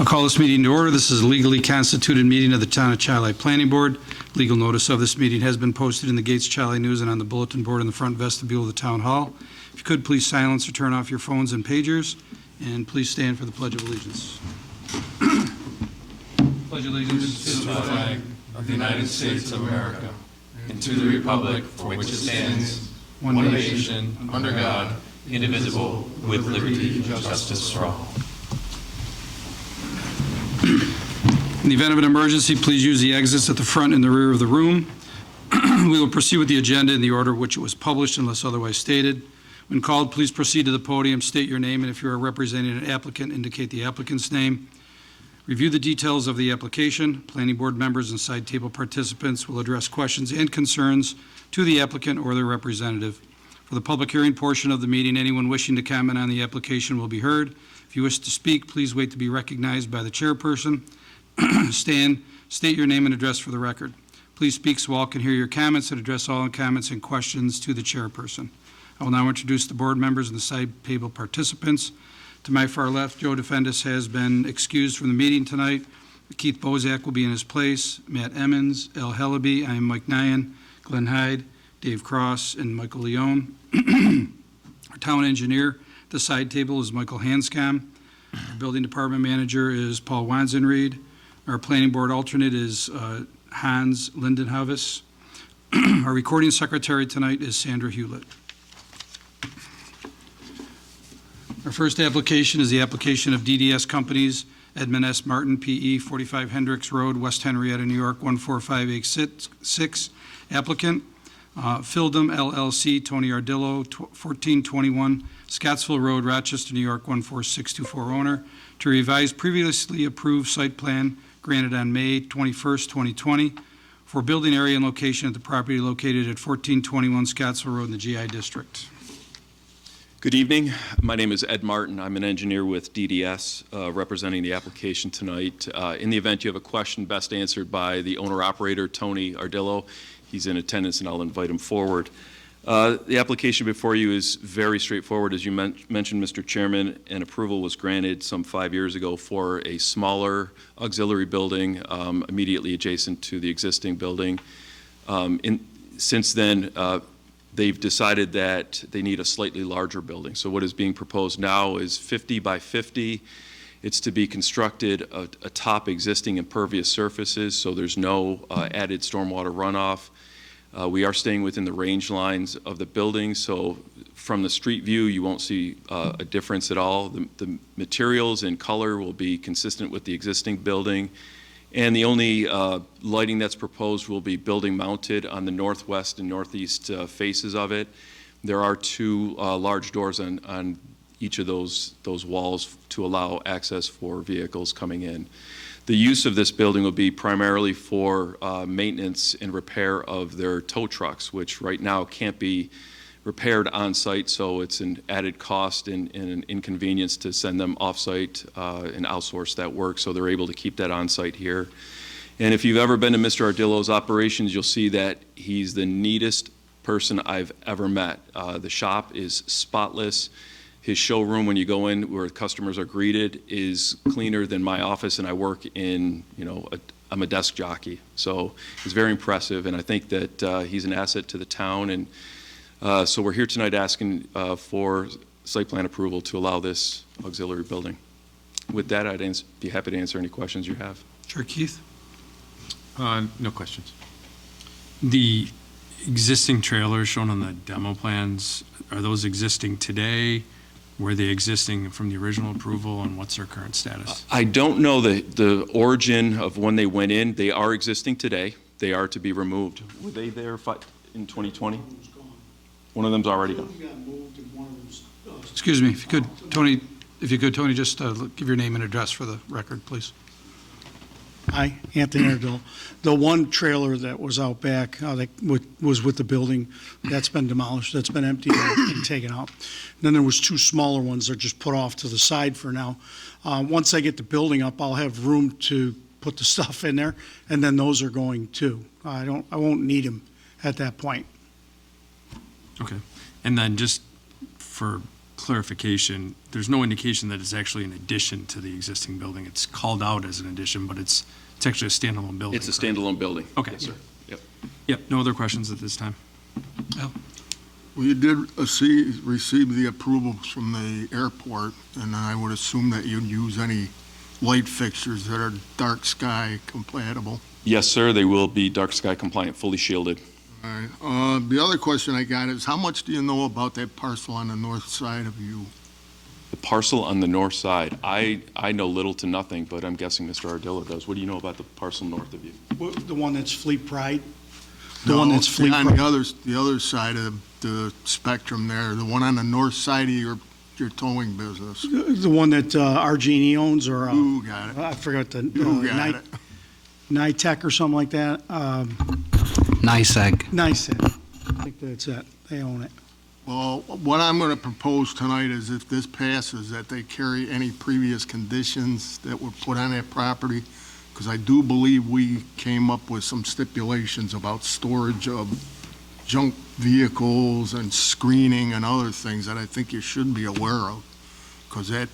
I'll call this meeting to order. This is a legally constituted meeting of the Town of Chi Planning Board. Legal notice of this meeting has been posted in the Gates Chi News and on the bulletin board in the front vestibule of the Town Hall. If you could, please silence or turn off your phones and pagers, and please stand for the Pledge of Allegiance. Pledge allegiance to the flag of the United States of America and to the republic for which it stands, one nation, under God, indivisible, with liberty and justice for all. In the event of an emergency, please use the exits at the front and the rear of the room. We will proceed with the agenda in the order in which it was published unless otherwise stated. When called, please proceed to the podium, state your name, and if you are representing an applicant, indicate the applicant's name. Review the details of the application. Planning board members and side table participants will address questions and concerns to the applicant or their representative. For the public hearing portion of the meeting, anyone wishing to comment on the application will be heard. If you wish to speak, please wait to be recognized by the chairperson. Stand, state your name and address for the record. Please speak so all can hear your comments and address all comments and questions to the chairperson. I will now introduce the board members and the side table participants. To my far left, Joe Defendis has been excused from the meeting tonight. Keith Bozak will be in his place. Matt Emmons, Al Hellaby, I am Mike Nyan, Glenn Hyde, Dave Cross, and Michael Leone. Our town engineer at the side table is Michael Hanscom. Our building department manager is Paul Wanzenried. Our planning board alternate is Hans Lindenhovis. Our recording secretary tonight is Sandra Hewlett. Our first application is the application of DDS Companies, Edmund S. Martin, P.E., 45 Hendricks Road, West Henrietta, New York, 14586. Applicant, Fildum, LLC, Tony Ardillo, 1421 Scottsville Road, Rochester, New York, 14624. Owner, to revise previously approved site plan granted on May 21st, 2020, for building area and location at the property located at 1421 Scottsville Road in the GI District. Good evening. My name is Ed Martin. I'm an engineer with DDS representing the application tonight. In the event you have a question best answered by the owner-operator, Tony Ardillo. He's in attendance and I'll invite him forward. The application before you is very straightforward. As you mentioned, Mr. Chairman, an approval was granted some 5 years ago for a smaller auxiliary building immediately adjacent to the existing building. Since then, they've decided that they need a slightly larger building. So what is being proposed now is 50 by 50. It's to be constructed atop existing impervious surfaces, so there's no added stormwater runoff. We are staying within the range lines of the building, so from the street view, you won't see a difference at all. The materials and color will be consistent with the existing building. And the only lighting that's proposed will be building mounted on the northwest and northeast faces of it. There are two large doors on each of those walls to allow access for vehicles coming in. The use of this building will be primarily for maintenance and repair of their tow trucks, which right now can't be repaired on site, so it's an added cost and an inconvenience to send them off site and outsource that work, so they're able to keep that on site here. And if you've ever been to Mr. Ardillo's operations, you'll see that he's the neatest person I've ever met. The shop is spotless. His showroom, when you go in where customers are greeted, is cleaner than my office, and I work in, I'm a desk jockey. So it's very impressive, and I think that he's an asset to the town. And so we're here tonight asking for site plan approval to allow this auxiliary building. With that, I'd be happy to answer any questions you have. Sure, Keith. No questions. The existing trailers shown on the demo plans, are those existing today? Were they existing from the original approval, and what's their current status? I don't know the origin of when they went in. They are existing today. They are to be removed. Were they there in 2020? One of them's already gone. Excuse me, if you could, Tony, just give your name and address for the record, please. Hi, Anthony Ardillo. The one trailer that was out back that was with the building, that's been demolished. That's been emptied and taken out. And then there was two smaller ones that are just put off to the side for now. Once I get the building up, I'll have room to put the stuff in there, and then those are going too. I won't need them at that point. Okay. And then just for clarification, there's no indication that it's actually an addition to the existing building. It's called out as an addition, but it's actually a standalone building. It's a correct? standalone building. Okay. Yes, sir. Yep. Yep, no other questions at this time. Well, you did receive the approvals from the airport, and I would assume that you'd use any light fixtures that are dark sky compatible. Yes, sir, they will be dark sky compliant, fully shielded. All right. The other question I got is, how much do you know about that parcel on the north side of you? The parcel on the north side, I know little to nothing, but I'm guessing Mr. Ardillo does. What do you know about the parcel north of you? The one that's Fleet Pride? The one that's Fleet On Pride? the other side of the spectrum there, the one on the north side of your towing business. The one that RG&E owns, or Who got it? I forgot the, Who got it? Nitec or something like that. NICEAG. NICEAG. I think that's it. They own it. Well, what I'm going to propose tonight is if this passes, that they carry any previous conditions that were put on that property, because I do believe we came up with some stipulations about storage of junk vehicles and screening and other things that I think you should be aware of, because that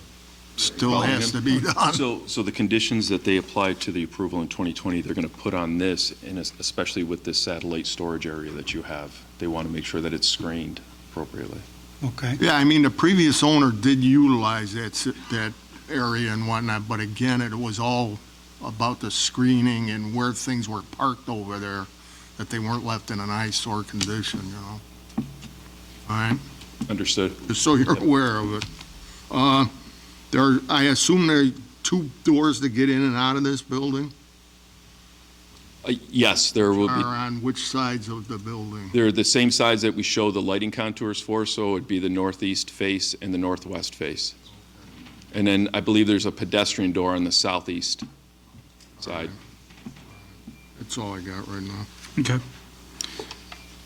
still has to be done. So the conditions that they applied to the approval in 2020, they're going to put on this, and especially with this satellite storage area that you have, they want to make sure that it's screened appropriately. Okay. Yeah, I mean, the previous owner did utilize that area and whatnot, but again, it was all about the screening and where things were parked over there, that they weren't left in an eyesore condition, you know? All right, Understood? just so you're aware of it. I assume there are 2 doors to get in and out of this building? Yes, there will Are be. on which sides of the building? They're the same sides that we show the lighting contours for, so it'd be the northeast face and the northwest face. And then I believe there's a pedestrian door on the southeast side. That's all I got right now. Okay.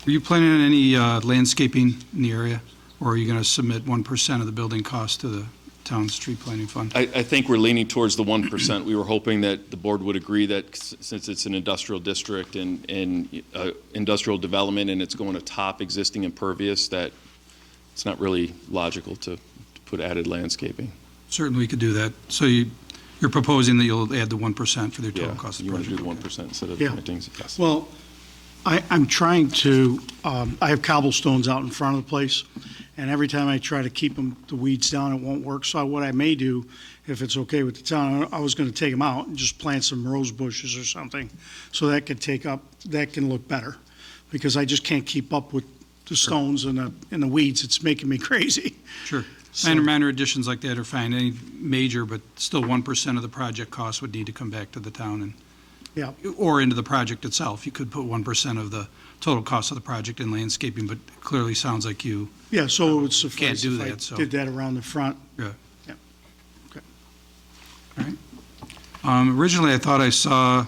Are you planning on any landscaping in the area, or are you going to submit 1% of the building cost to the town's tree planting fund? I think we're leaning towards the 1%. We were hoping that the board would agree that since it's an industrial district and industrial development and it's going to top existing impervious, that it's not really logical to put added landscaping. Certainly, we could do that. So you're proposing that you'll add the 1% for the total Yeah, cost of you the want to do project? the 1% instead of Yeah. plantings? Yes. Well, I'm trying to, I have cobblestones out in front of the place, and every time I try to keep the weeds down, it won't work. So what I may do, if it's okay with the town, I was going to take them out and just plant some rose bushes or something, so that can look better, because I just can't keep up with the stones and the weeds. It's making me crazy. Sure. So- Minor additions like that are fine. Any major, but still 1% of the project cost would need to come back to the town Yeah. or into the project itself. You could put 1% of the total cost of the project in landscaping, but it clearly sounds like you, Yeah, so it would suffice Can't do if I that, so- did that around the front. Originally, I thought I saw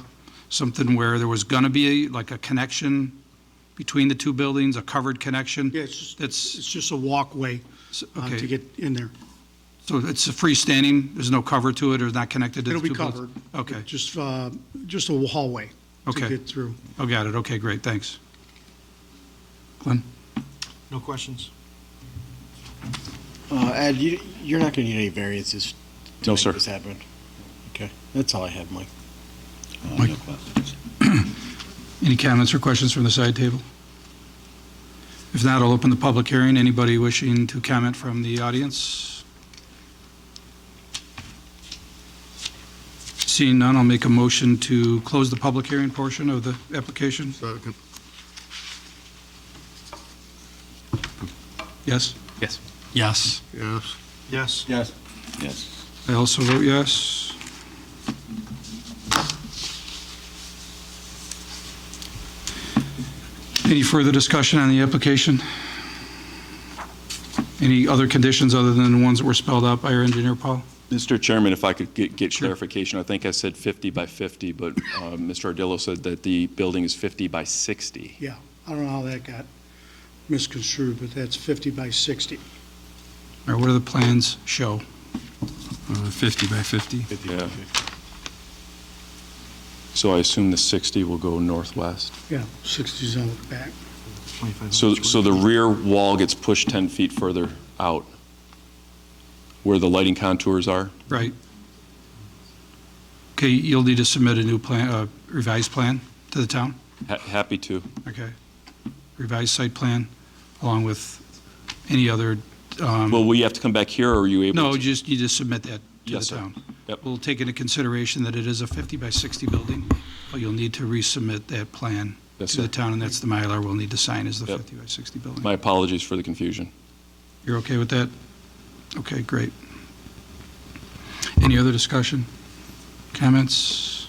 something where there was going to be a connection between the two buildings, a covered connection. Yeah, it's That's, just a walkway to okay, get in there. so it's a freestanding, there's no cover to it, or not connected to the It'll two be buildings? covered. Okay, Just a hallway to Okay. get through. oh, got it, okay, great, thanks. Glenn? No questions? Ed, you're not going to need any variances to No, make sir. this happen? Okay, that's all I had, Mike. Mike? Any comments or questions from the side table? If not, I'll open the public hearing. Anybody wishing to comment from the audience? Seeing none, I'll make a motion to close the public hearing portion of the application. Second. Yes? Yes. Yes. Yes. Yes. I also vote yes. Any further discussion on the application? Any other conditions other than the ones that were spelled out by our engineer, Paul? Mr. Chairman, if I could get Sure. clarification, I think I said 50 by 50, but Mr. Ardillo said that the building is 50 by 60. Yeah, I don't know how that got misconstrued, but that's 50 by 60. Or what do the plans show? 50 by 50. Yeah. So I assume the 60 will go northwest. Yeah, 60's on the back. So the rear wall gets pushed 10 feet further out. where the lighting contours are. Right. Okay, you'll need to submit a new plan, revised plan to the town? Happy to. Okay. Revised site plan, along with any other, Will we have to come back here, or are you able to? no, you just need to submit that to the Yes, sir. town. Yep. We'll take into consideration that it is a 50 by 60 building, but you'll need to resubmit that plan Yes, to the sir. town, and that's the Mylar we'll need to sign as the Yep. 50 by 60 building. My apologies for the confusion. You're okay with that? Okay, great. Any other discussion? Comments?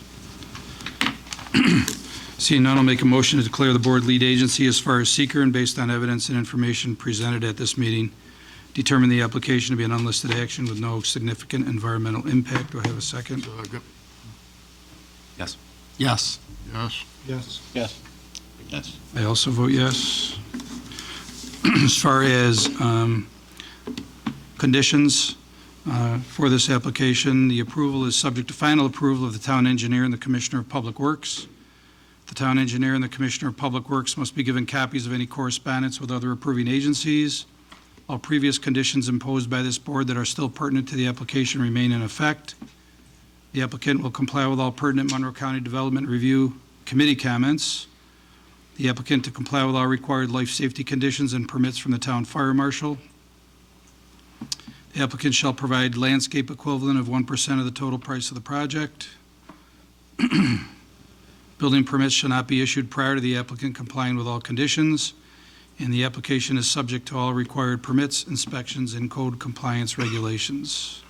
Seeing none, I'll make a motion to declare the board lead agency as far as seeker, and based on evidence and information presented at this meeting, determine the application to be an unlisted action with no significant environmental impact. Do I have a second? Yes. Yes. Yes. Yes. Yes. I also vote yes. As far as conditions for this application, the approval is subject to final approval of the town engineer and the Commissioner of Public Works. The town engineer and the Commissioner of Public Works must be given copies of any correspondence with other approving agencies. All previous conditions imposed by this board that are still pertinent to the application remain in effect. The applicant will comply with all pertinent Monroe County Development Review Committee comments. The applicant to comply with all required life safety conditions and permits from the town fire marshal. The applicant shall provide landscape equivalent of 1% of the total price of the project. Building permits shall not be issued prior to the applicant complying with all conditions, and the application is subject to all required permits, inspections, and code compliance regulations.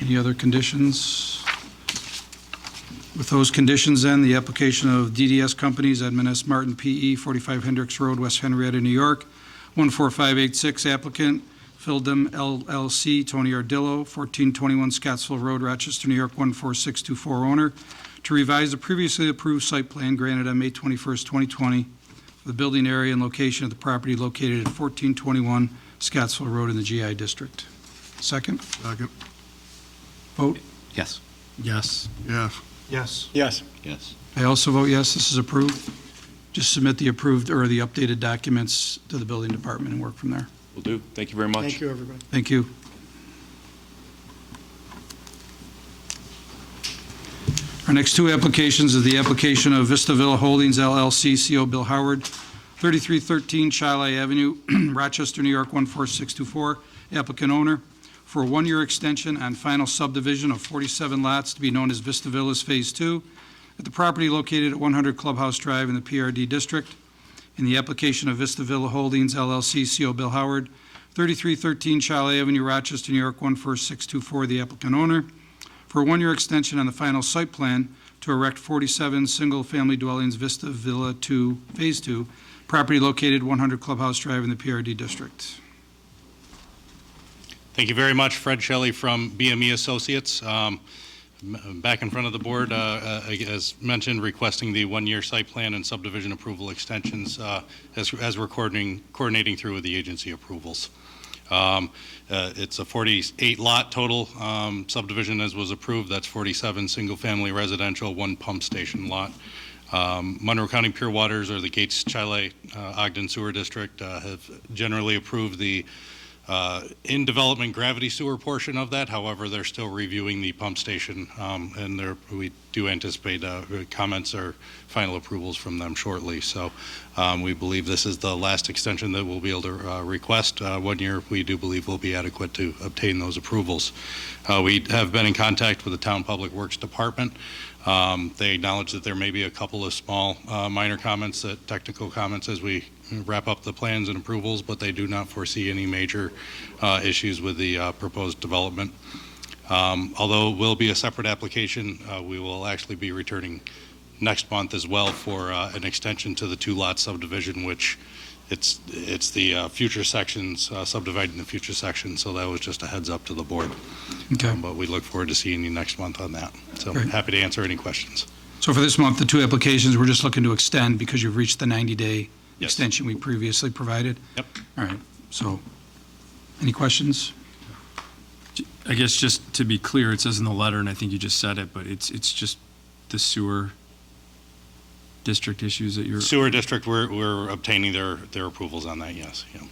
Any other conditions? With those conditions, then, the application of DDS Companies, Edmund S. Martin, P.E., 45 Hendricks Road, West Henrietta, New York, 14586, applicant, Phildem LLC, Tony Ardillo, 1421 Scottsville Road, Rochester, New York, 14624, owner, to revise the previously approved site plan granted on May 21st, 2020, for the building area and location of the property located at 1421 Scottsville Road in the GI District. Second? Second. Vote? Yes. Yes. Yes. Yes. Yes. Yes. I also vote yes, this is approved. Just submit the approved or the updated documents to the building department and work from there. Will do. Thank you very much. Thank you, everybody. Thank you. Our next two applications is the application of Vista Villa Holdings LLC, CO Bill Howard, 3313 Chile Avenue, Rochester, New York, 14624, applicant owner, for a one-year extension on final subdivision of 47 lots to be known as Vista Villas Phase 2 at the property located at 100 Clubhouse Drive in the PRD District. In the application of Vista Villa Holdings LLC, CO Bill Howard, 3313 Chile Avenue, Rochester, New York, 14624, the applicant owner, for a one-year extension on the final site plan to erect 47 single-family dwellings, Vista Villa 2, Phase 2, property located 100 Clubhouse Drive in the PRD District. Thank you very much, Fred Shelley from BME Associates. Back in front of the board, as mentioned, requesting the one-year site plan and subdivision approval extensions as we're coordinating through with the agency approvals. It's a 48-lot total subdivision as was approved. That's 47 single-family residential, one pump station lot. Monroe County Pure Waters, or the Gates Chile Ogden Sewer District, have generally approved the in development gravity sewer portion of that. However, they're still reviewing the pump station, and we do anticipate comments or final approvals from them shortly. So we believe this is the last extension that we'll be able to request. 1 year, we do believe will be adequate to obtain those approvals. We have been in contact with the Town Public Works Department. They acknowledge that there may be a couple of small minor comments, technical comments as we wrap up the plans and approvals, but they do not foresee any major issues with the proposed development. Although it will be a separate application, we will actually be returning next month as well for an extension to the two-lot subdivision, which it's the future sections, subdividing the future sections, so that was just a heads up to the board. Okay. But we look forward to seeing you next month on that. So Great. happy to answer any questions. So for this month, the two applications, we're just looking to extend because you've reached the 90-day Yes. extension we previously provided? Yep. All right, so, any questions? I guess just to be clear, it says in the letter, and I think you just said it, but it's just the sewer district issues that you're. Sewer district, we're obtaining their approvals on that, yes. Yeah.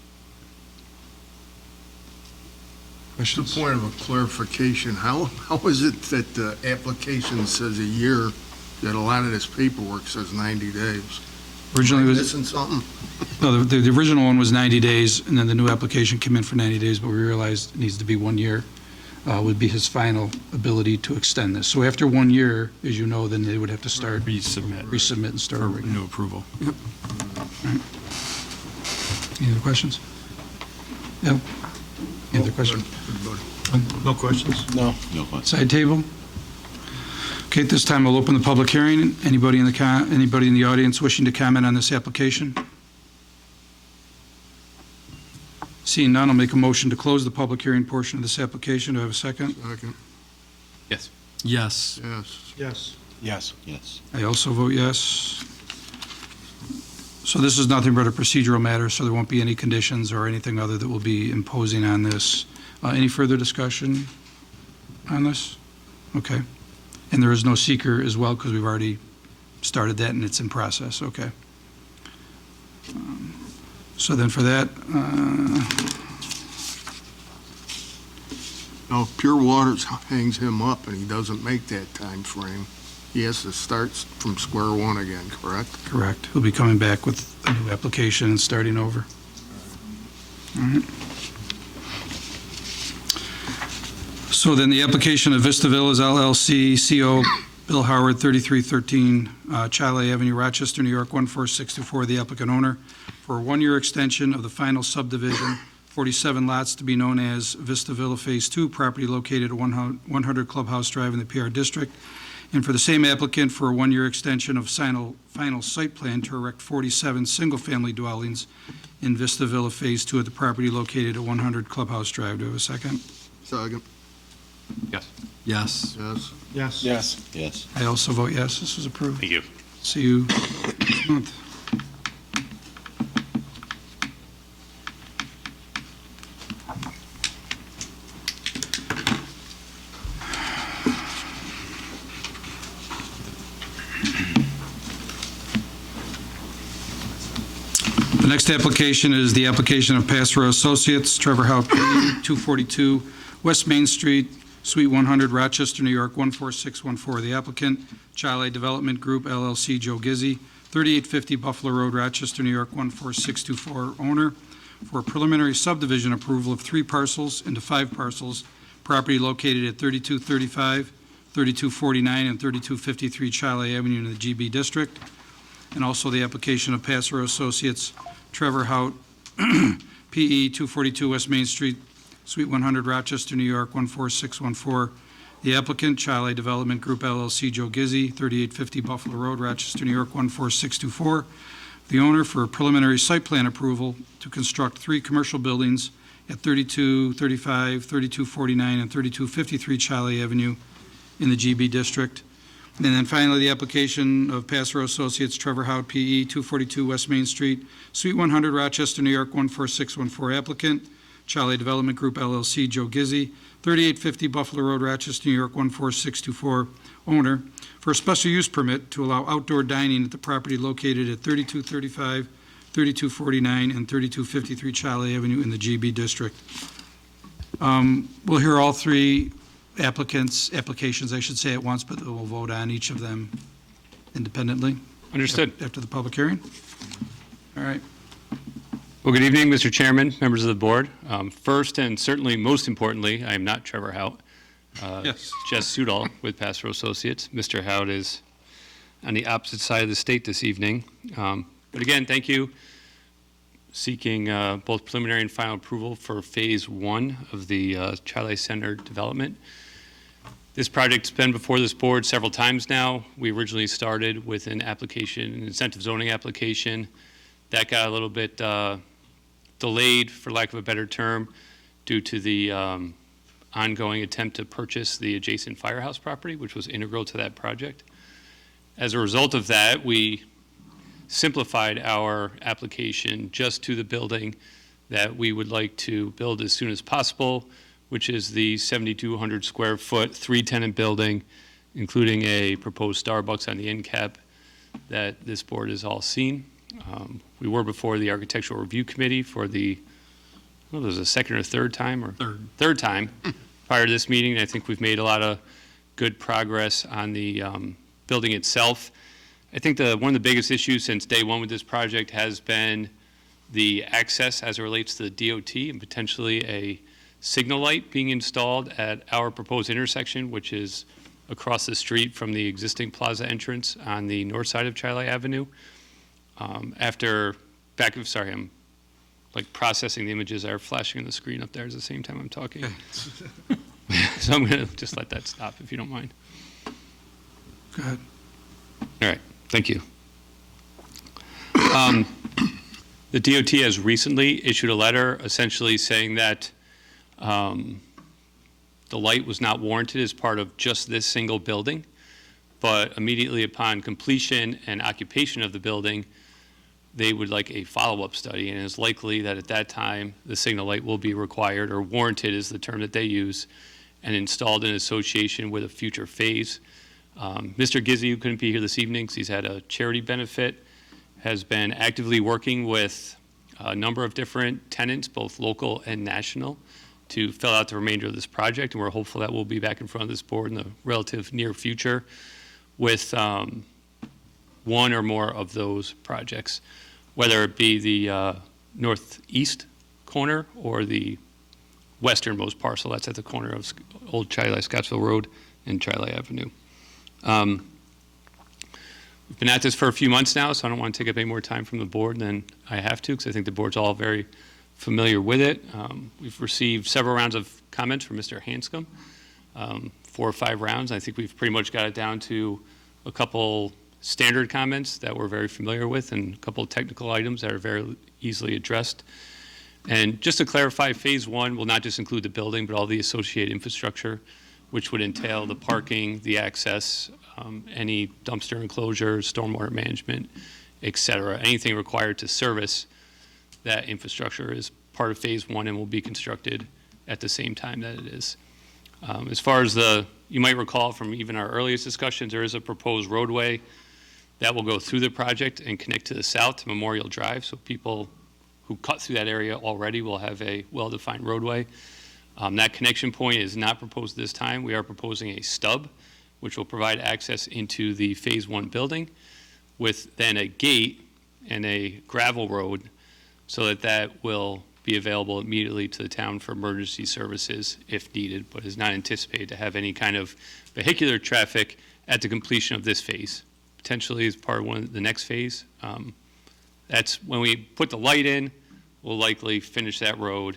Just Questions? a point of a clarification, how is it that the application says a year, that a lot of this paperwork says 90 days? Originally, it was, Missing something? no, the original one was 90 days, and then the new application came in for 90 days, but we realized it needs to be 1 year, would be his final ability to extend this. So after 1 year, as you know, then they would have to start, resubmit and start For over again. new approval. Any other questions? Yeah. Any other questions? No questions? No. No questions. Side table? Okay, at this time, I'll open the public hearing. Anybody in the audience wishing to comment on this application? Seeing none, I'll make a motion to close the public hearing portion of this application. Do I have a second? Second. Yes. Yes. Yes. Yes. Yes. I also vote yes. So this is nothing but a procedural matter, so there won't be any conditions or anything other that will be imposing on this. Any further discussion on this? Okay. And there is no seeker as well, because we've already started that and it's in process, okay. So then for that, Now, if Pure Waters hangs him up and he doesn't make that time frame, he has to start from square one again, correct? correct, he'll be coming back with a new application and starting over. All right. So then the application of Vista Villas LLC, CO Bill Howard, 3313 Chile Avenue, Rochester, New York, 14624, the applicant owner, for a 1-year extension of the final subdivision, 47 lots to be known as Vista Villa Phase 2, property located at 100 Clubhouse Drive in the PR District, and for the same applicant for a 1-year extension of final site plan to erect 47 single-family dwellings in Vista Villa Phase 2 at the property located at 100 Clubhouse Drive. Do I have a second? Second. Yes. Yes. Yes. Yes. Yes. I also vote yes, this is approved. Thank you. See you next month. The next application is the application of Passero Associates, Trevor Howe, 242 West Main Street, Suite 100, Rochester, New York, 14614. The applicant, Chile Development Group LLC, Joe Gizzi, 3850 Buffalo Road, Rochester, New York, 14624. Owner, for a preliminary subdivision approval of 3 parcels into 5 parcels, property located at 3235, 3249, and 3253 Chile Avenue in the GB District. And also the application of Passero Associates, Trevor Hout, PE 242 West Main Street, Suite 100, Rochester, New York, 14614. The applicant, Chile Development Group LLC, Joe Gizzi, 3850 Buffalo Road, Rochester, New York, 14624. The owner, for a preliminary site plan approval to construct 3 commercial buildings at 3235, 3249, and 3253 Chile Avenue in the GB District. And then finally, the application of Passero Associates, Trevor Hout, PE 242 West Main Street, Suite 100, Rochester, New York, 14614. Applicant, Chile Development Group LLC, Joe Gizzi, 3850 Buffalo Road, Rochester, New York, 14624. Owner, for a special use permit to allow outdoor dining at the property located at 3235, 3249, and 3253 Chile Avenue in the GB District. We'll hear all 3 applications, I should say, at once, but we'll vote on each of them independently. Understood. After the public hearing. All right. Well, good evening, Mr. Chairman, members of the board. First, and certainly most importantly, I am not Trevor Hout. Yes. Jess Sudol with Passero Associates. Mr. Hout is on the opposite side of the state this evening. But again, thank you. Seeking both preliminary and final approval for Phase 1 of the Chile Center development. This project's been before this board several times now. We originally started with an application, an incentive zoning application. That got a little bit delayed, for lack of a better term, due to the ongoing attempt to purchase the adjacent firehouse property, which was integral to that project. As a result of that, we simplified our application just to the building that we would like to build as soon as possible, which is the 7,200 square foot, 3-tenant building, including a proposed Starbucks on the end cap that this board has all seen. We were before the Architectural Review Committee for the well, there's a second or third time, or Third. third time prior to this meeting. I think we've made a lot of good progress on the building itself. I think one of the biggest issues since day one with this project has been the access as it relates to the DOT and potentially a signal light being installed at our proposed intersection, which is across the street from the existing plaza entrance on the north side of Chile Avenue. I'm like processing the images that are flashing on the screen up there at the same time I'm talking. So I'm going to just let that stop if you don't mind. Go ahead. All right, thank you. The DOT has recently issued a letter essentially saying that the light was not warranted as part of just this single building, but immediately upon completion and occupation of the building, they would like a follow-up study, and it's likely that at that time, the signal light will be required, or warranted is the term that they use, and installed in association with a future phase. Mr. Gizzi, who couldn't be here this evening because he's had a charity benefit, has been actively working with a number of different tenants, both local and national, to fill out the remainder of this project, and we're hopeful that we'll be back in front of this board in the relative near future with one or more of those projects, whether it be the northeast corner or the westernmost parcel that's at the corner of Old Chile Scottsville Road and Chile Avenue. We've been at this for a few months now, so I don't want to take up any more time from the board than I have to, because I think the board's all very familiar with it. We've received several rounds of comments from Mr. Hanscom, 4 or 5 rounds. I think we've pretty much got it down to a couple standard comments that we're very familiar with and a couple of technical items that are very easily addressed. And just to clarify, phase 1 will not just include the building, but all the associated infrastructure, which would entail the parking, the access, any dumpster enclosures, stormwater management, et cetera. Anything required to service that infrastructure is part of phase 1 and will be constructed at the same time that it is. As far as you might recall from even our earliest discussions, there is a proposed roadway that will go through the project and connect to the south to Memorial Drive, so people who cut through that area already will have a well-defined roadway. That connection point is not proposed this time. We are proposing a stub, which will provide access into the phase 1 building with then a gate and a gravel road so that that will be available immediately to the town for emergency services if needed, but is not anticipated to have any kind of vehicular traffic at the completion of this phase. Potentially as part of the next phase. That's when we put the light in, we'll likely finish that road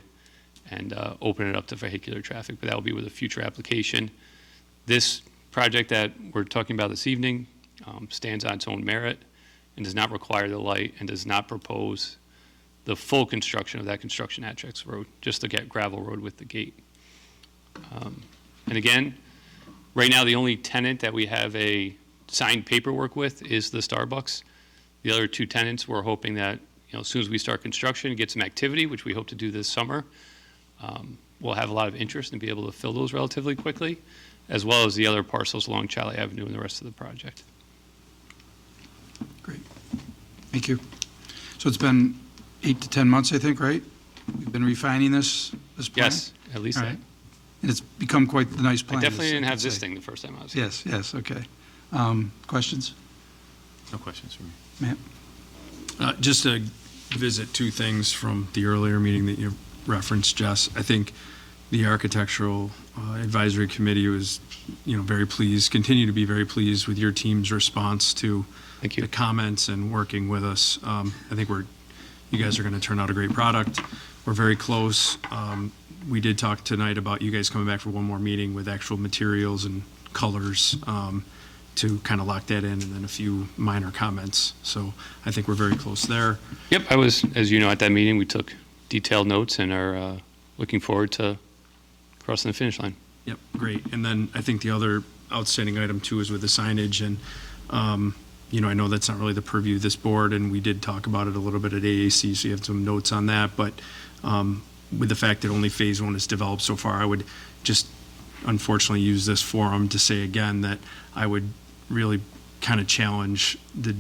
and open it up to vehicular traffic, but that will be with a future application. This project that we're talking about this evening stands on its own merit and does not require the light and does not propose the full construction of that construction attrix road, just the gravel road with the gate. And again, right now the only tenant that we have a signed paperwork with is the Starbucks. The other 2 tenants, we're hoping that as soon as we start construction and get some activity, which we hope to do this summer, we'll have a lot of interest and be able to fill those relatively quickly, as well as the other parcels along Chile Avenue and the rest of the project. Great. Thank you. So it's been 8 to 10 months, I think, right? We've been refining this plan? Yes, at least All that. right. And it's become quite the nice I plan. definitely as didn't I have would this say. thing the first time I was here. Yes, okay. Questions? No questions from me. Matt? Just to visit 2 things from the earlier meeting that you referenced, Jess. I think the Architectural Advisory Committee was, very pleased, continue to be very pleased with your team's response to Thank you. the comments and working with us. I think you guys are going to turn out a great product. We're very close. We did talk tonight about you guys coming back for one more meeting with actual materials and colors to kind of lock that in, and then a few minor comments. So I think we're very close there. Yep, I was, as you know, at that meeting. We took detailed notes and are looking forward to crossing the finish line. Yep, great. And then I think the other outstanding item too is with the signage, and I know that's not really the purview of this board, and we did talk about it a little bit at AAC, so you have some notes on that. But with the fact that only phase 1 is developed so far, I would just unfortunately use this forum to say again that I would really kind of challenge the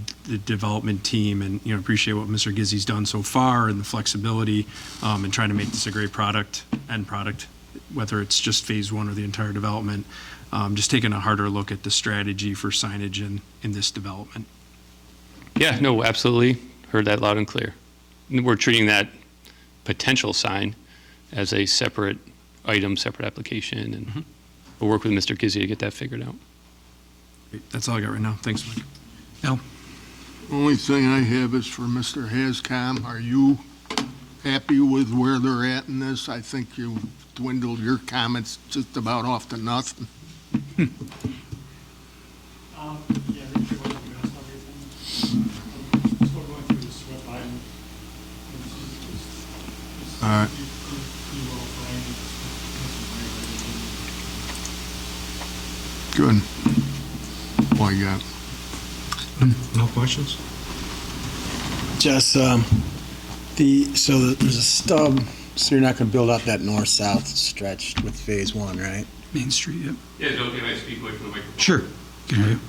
development team and, appreciate what Mr. Gizzi's done so far and the flexibility and trying to make this a great end product, whether it's just phase one or the entire development. Just taking a harder look at the strategy for signage in this development. Yeah, no, absolutely. Heard that loud and clear. We're treating that potential sign as a separate item, separate application, and we'll work with Mr. Gizzi to get that figured out. Great. That's all I got right now. Thanks, Mike. Only thing I have is for Mr. Hascom. Are you happy with where they're at in this? I think you dwindled your comments just about off to nothing. Yeah, Richard wasn't asked everything. Still going through the SWIP item. All right. Good. What you got? No questions? Just, there's a stub, so you're not gonna build out that north-south stretch with phase one, right? Main Street, yep. Yeah, is it okay if I speak away from the microphone? Sure. Can hear you.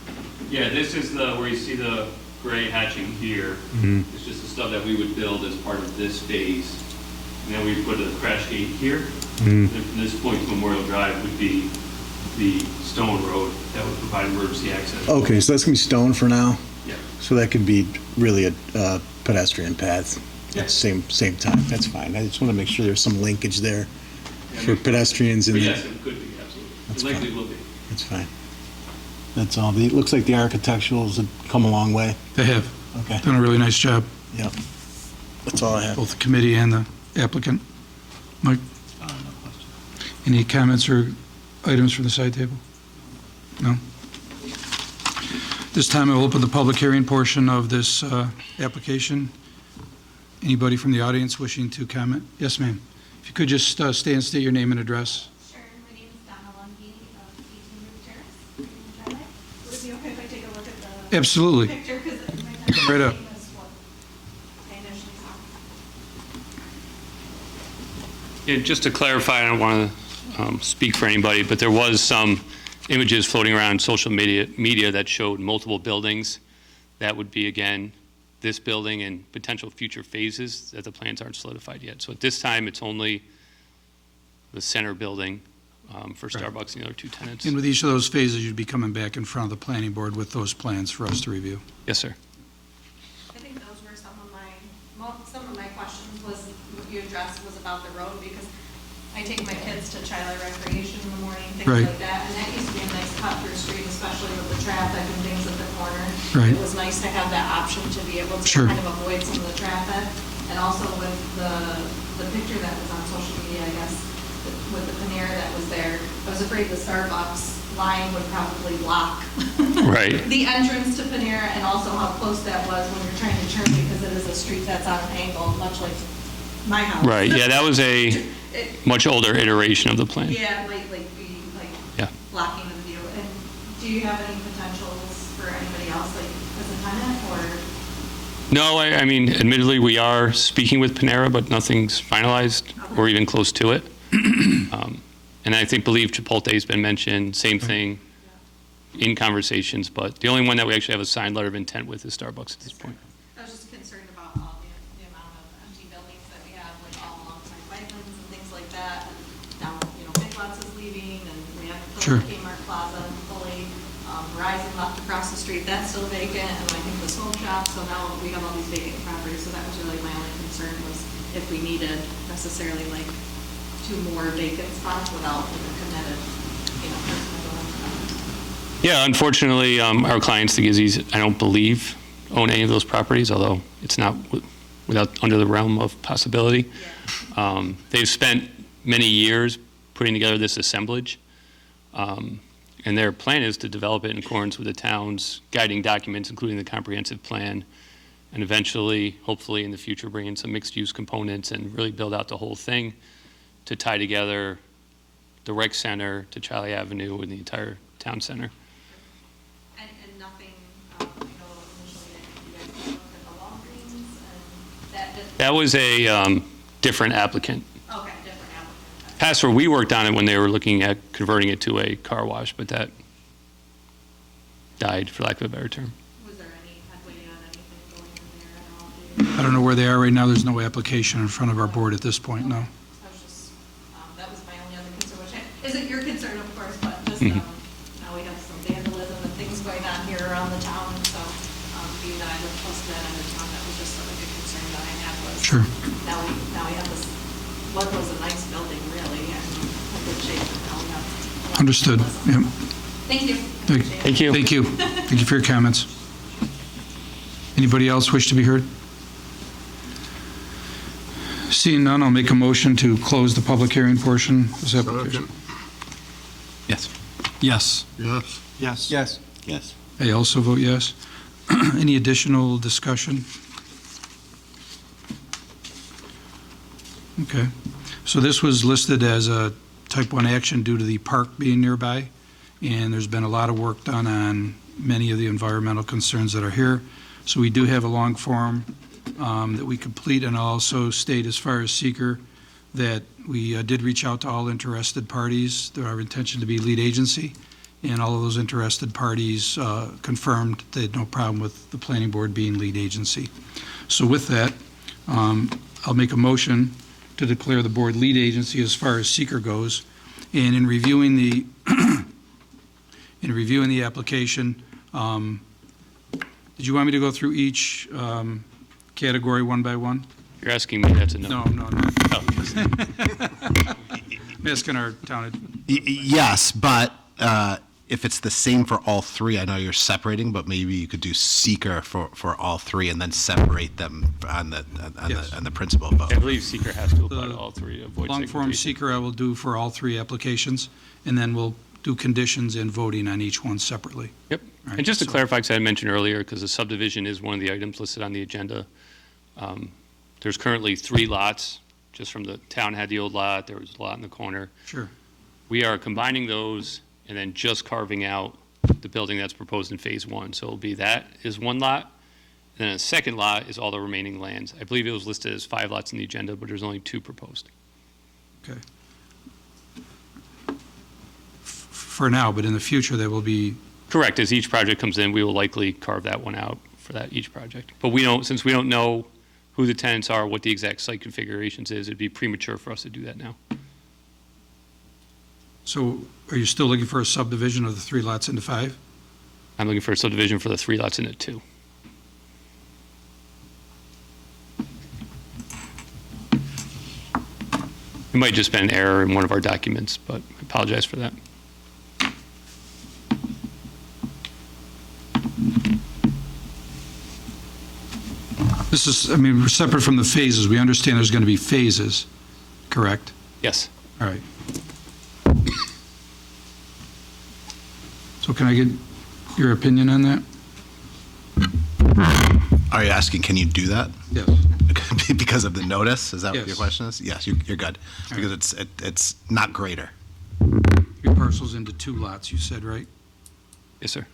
Yeah, this is where you see the gray hatching here. It's just the stuff that we would build as part of this phase. And then we put a crash gate here. And then from this point to Memorial Drive would be the stone road that would provide emergency access. Okay, so that's gonna be stone for now? Yeah. So that could be really a pedestrian path Yeah. at the same time, that's fine. I just wanna make sure there's some linkage there Yeah, for pedestrians and But yes, it could be, absolutely. That's It likely fine. will be. that's fine. That's all. It looks like the architecturals have come a long way. They have Okay, done a really nice job, yep. That's all I have. both the committee and the applicant. Mike? Any comments or items from the side table? No? This time I will open the public hearing portion of this application. Anybody from the audience wishing to comment? Yes, ma'am. If you could just stay and state your name and address. Sure, my name is Donna Lungi of 18 Roof Terrace in Charlotte. Would it be okay if I take a look at the Absolutely. picture? Because it might not Come right be up. the same as what I initially saw. Yeah, just to clarify, I don't want to speak for anybody, but there was some images floating around social media that showed multiple buildings. That would be, again, this building and potential future phases that the plans aren't solidified yet. So at this time, it's only the center building for Starbucks and the other two tenants. And with each of those phases, you'd be coming back in front of the planning board with those plans for us to review. Yes, sir. I think those were some of my questions was, what you addressed was about the road, because I take my kids to Chyler Recreation in the morning, things Right. like that, and that used to be a nice cut-through street, especially with the traffic and things at the corner. Right. It was nice to have that option to be able to Sure. kind of avoid some of the traffic, and also with the picture that was on social media, I guess, with the Panera that was there, I was afraid the Starbucks line would probably block Right. the entrance to Panera, and also how close that was when you're trying to turn, because it is a street that's on an angle, much like my house. Right, yeah, that was a It- much older iteration of the plan. Yeah, Yeah. blocking the view. And do you have any potentials for anybody else, like as a tenant, or? No, I mean, admittedly, we are speaking with Panera, but nothing's finalized or even close to it. And I believe Chipotle's been mentioned, same thing in conversations, but the only one that we actually have a signed letter of intent with is Starbucks at this point. I was just concerned about all the amount of empty buildings that we have, like all alongside bike lanes and things like that. And now, Big Lots is leaving, and we have Sure. the Kmart Plaza fully, Verizon left across the street, that's still vacant, and I think the Soul Shop, so now we have all these vacant properties, so that was really my only concern, was if we needed necessarily like 2 more vacant spots without a committed, person going for them. Yeah, unfortunately, our clients, the Gizzies, I don't believe own any of those properties, although it's not under the realm of possibility. They've spent many years putting together this assemblage, and their plan is to develop it in accordance with the town's guiding documents, including the comprehensive plan, and eventually, hopefully in the future, bring in some mixed-use components and really build out the whole thing to tie together the rec center to Charlie Avenue and the entire town center. And nothing, I know initially you guys looked at the Walgreens, and that did, That was a different applicant. okay, different applicant. Pastor, we worked on it when they were looking at converting it to a car wash, but that died, for lack of a better term. Was there any headway on anything going in there at all? I don't know where they are right now. There's no application in front of our board at this point, no. I was just, that was my only other concern, which isn't your concern, of course, but just, now we have some vandalism and things going on here around the town, and so, being that I live close to that end of town, that was just like a concern that I had was. Sure. Now we have this, what was a nice building, really, and in good shape, and now we have. Understood, yeah. Thank you. Thank you. Thank you. Thank you for your comments. Anybody else wish to be heard? Seeing none, I'll make a motion to close the public hearing portion of this application. Yes. Yes. Yes. Yes. Yes. Yes. I also vote yes. Any additional discussion? Okay. So this was listed as a type 1 action due to the park being nearby, and there's been a lot of work done on many of the environmental concerns that are here. So we do have a long form that we complete, and I'll also state as far as seeker that we did reach out to all interested parties. They're our intention to be lead agency, and all of those interested parties confirmed they had no problem with the planning board being lead agency. So with that, I'll make a motion to declare the board lead agency as far as seeker goes. And in reviewing the application, did you want me to go through each category one by one? You're asking me, that's a no. No. I'm asking our town. Yes, but if it's the same for all three, I know you're separating, but maybe you could do seeker for all three and then separate them on the principal vote. I believe seeker has to apply to all three. To avoid Long form segmentation. seeker I will do for all three applications, and then we'll do conditions and voting on each one separately. Yep. All right, And just to so- clarify, because I mentioned earlier, because the subdivision is one of the items listed on the agenda, there's currently 3 lots, just from the town had the old lot, there was a lot in the corner. Sure. We are combining those and then just carving out the building that's proposed in Phase 1. So it'll be that is 1 lot, and then a second lot is all the remaining lands. I believe it was listed as 5 lots in the agenda, but there's only 2 proposed. Okay. For now, but in the future, there will be, Correct. As each project comes in, we will likely carve that one out for that each project. But we don't, since we don't know who the tenants are, what the exact site configurations is, it'd be premature for us to do that now. so are you still looking for a subdivision of the 3 lots into 5? I'm looking for a subdivision for the 3 lots into 2. It might just been an error in one of our documents, but I apologize for that. This is, I mean, we're separate from the phases. We understand there's going to be phases, correct? Yes. All right. So can I get your opinion on that? Are you asking, can you do that? Yes. Because of the notice? Is that what your Yes. question is? Yes, you're good. Because it's not greater. 3 parcels into 2 lots, you said, right? Yes, sir.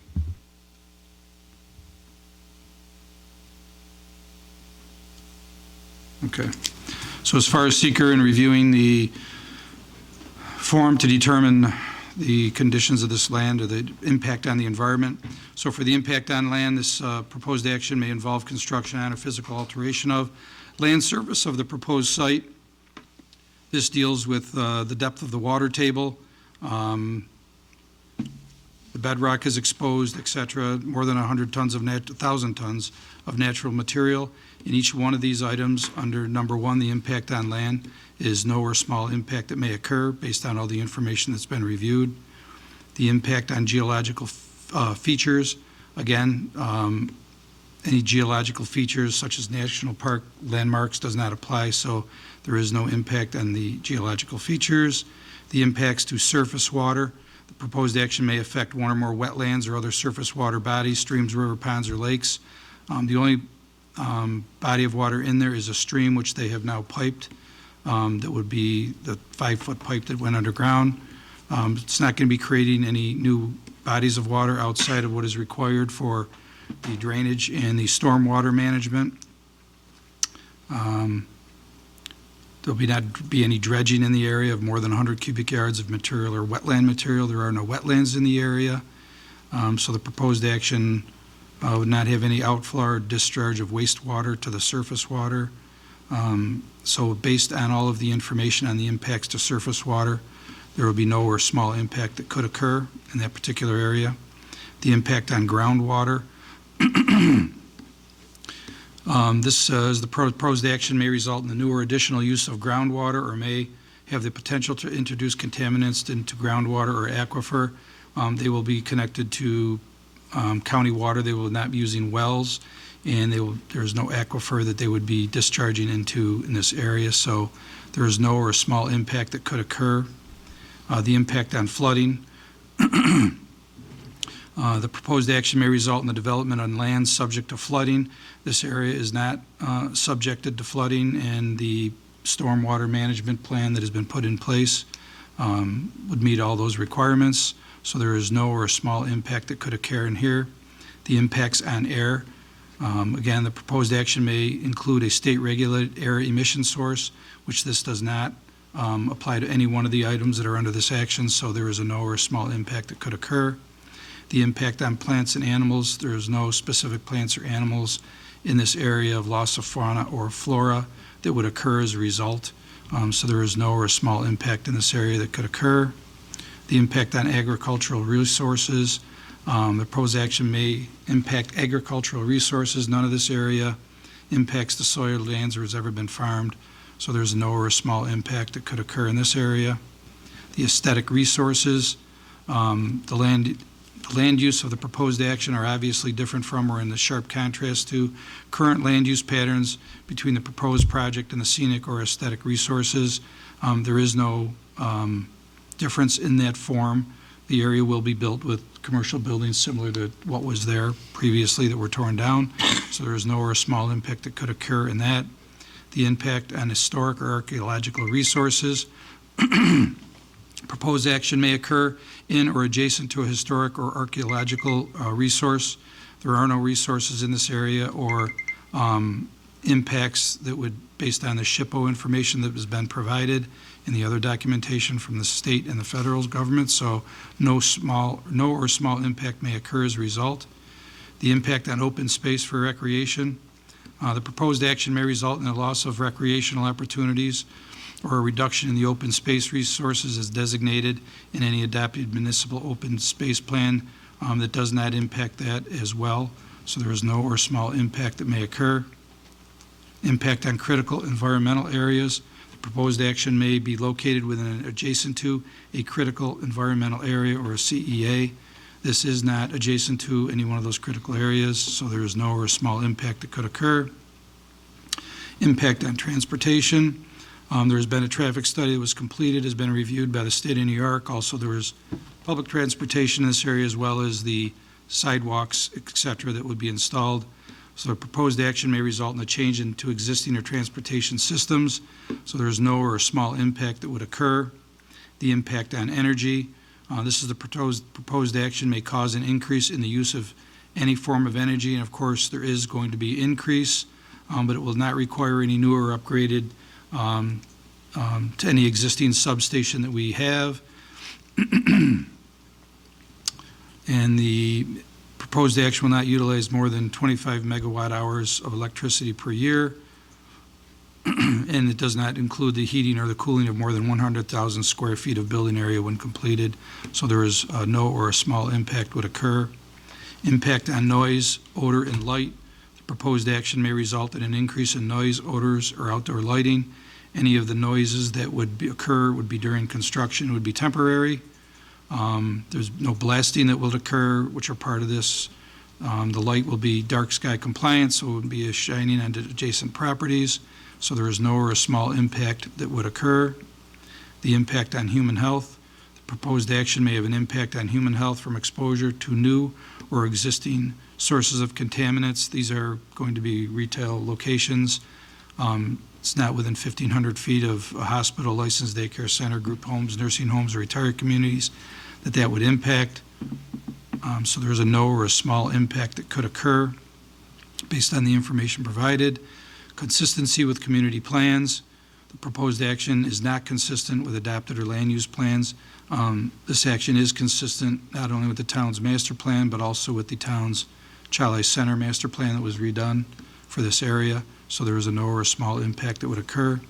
Okay. So as far as seeker and reviewing the form to determine the conditions of this land or the impact on the environment. So for the impact on land, this proposed action may involve construction on or physical alteration of land surface of the proposed site. This deals with the depth of the water table. The bedrock is exposed, et cetera, more than 1,000 tons of natural material. In each one of these items, under number 1, the impact on land is no or small impact that may occur based on all the information that's been reviewed. The impact on geological features, again, any geological features such as national park landmarks does not apply, so there is no impact on the geological features. The impacts to surface water, the proposed action may affect 1 or more wetlands or other surface water bodies, streams, river, ponds, or lakes. The only body of water in there is a stream which they have now piped. That would be the 5-foot pipe that went underground. It's not going to be creating any new bodies of water outside of what is required for the drainage and the stormwater management. There'll not be any dredging in the area of more than 100 cubic yards of material or wetland material. There are no wetlands in the area. So the proposed action would not have any outflow or discharge of wastewater to the surface water. So based on all of the information on the impacts to surface water, there will be no or small impact that could occur in that particular area. The impact on groundwater. This is the proposed action may result in the new or additional use of groundwater or may have the potential to introduce contaminants into groundwater or aquifer. They will be connected to county water. They will not be using wells, and there's no aquifer that they would be discharging into in this area, so there is no or small impact that could occur. The impact on flooding. The proposed action may result in the development on land subject to flooding. This area is not subjected to flooding, and the stormwater management plan that has been put in place would meet all those requirements. So there is no or small impact that could occur in here. The impacts on air. Again, the proposed action may include a state-regulated air emission source, which this does not apply to any one of the items that are under this action, so there is a no or small impact that could occur. The impact on plants and animals. There is no specific plants or animals in this area of loss of fauna or flora that would occur as a result. So there is no or small impact in this area that could occur. The impact on agricultural resources. The proposed action may impact agricultural resources. None of this area impacts the soil, lands, or has ever been farmed. So there's no or small impact that could occur in this area. The aesthetic resources. The land use of the proposed action are obviously different from or in the sharp contrast to current land use patterns between the proposed project and the scenic or aesthetic resources. There is no difference in that form. The area will be built with commercial buildings similar to what was there previously that were torn down. So there is no or small impact that could occur in that. The impact on historic or archaeological resources. Proposed action may occur in or adjacent to a historic or archaeological resource. There are no resources in this area or impacts that would, based on the SHPO information that has been provided and the other documentation from the state and the federal government, so no or small impact may occur as a result. The impact on open space for recreation. The proposed action may result in the loss of recreational opportunities or a reduction in the open space resources as designated in any adopted municipal open space plan that does not impact that as well. So there is no or small impact that may occur. Impact on critical environmental areas. The proposed action may be located within and adjacent to a critical environmental area or a CEA. This is not adjacent to any one of those critical areas, so there is no or small impact that could occur. Impact on transportation. There's been a traffic study that was completed, has been reviewed by the state of New York. Also, there is public transportation in this area as well as the sidewalks, et cetera, that would be installed. So the proposed action may result in a change into existing or transportation systems. So there is no or small impact that would occur. The impact on energy. This is the proposed action may cause an increase in the use of any form of energy. And of course, there is going to be increase, but it will not require any new or upgraded to any existing substation that we have. And the proposed action will not utilize more than 25 megawatt hours of electricity per year. And it does not include the heating or the cooling of more than 100,000 square feet of building area when completed. So there is no or a small impact would occur. Impact on noise, odor, and light. The proposed action may result in an increase in noise, odors, or outdoor lighting. Any of the noises that would occur would be during construction, would be temporary. There's no blasting that will occur, which are part of this. The light will be dark sky compliant, so it would be shining onto adjacent properties. So there is no or a small impact that would occur. The impact on human health. The proposed action may have an impact on human health from exposure to new or existing sources of contaminants. These are going to be retail locations. It's not within 1,500 feet of a hospital, licensed daycare center, group homes, nursing homes, or retired communities that would impact. So there's a no or a small impact that could occur based on the information provided. Consistency with community plans. The proposed action is not consistent with adopted or land use plans This action is consistent not only with the town's master plan, but also with the town's Child Center master plan that was redone for this area, so there is a no or a small impact that would occur.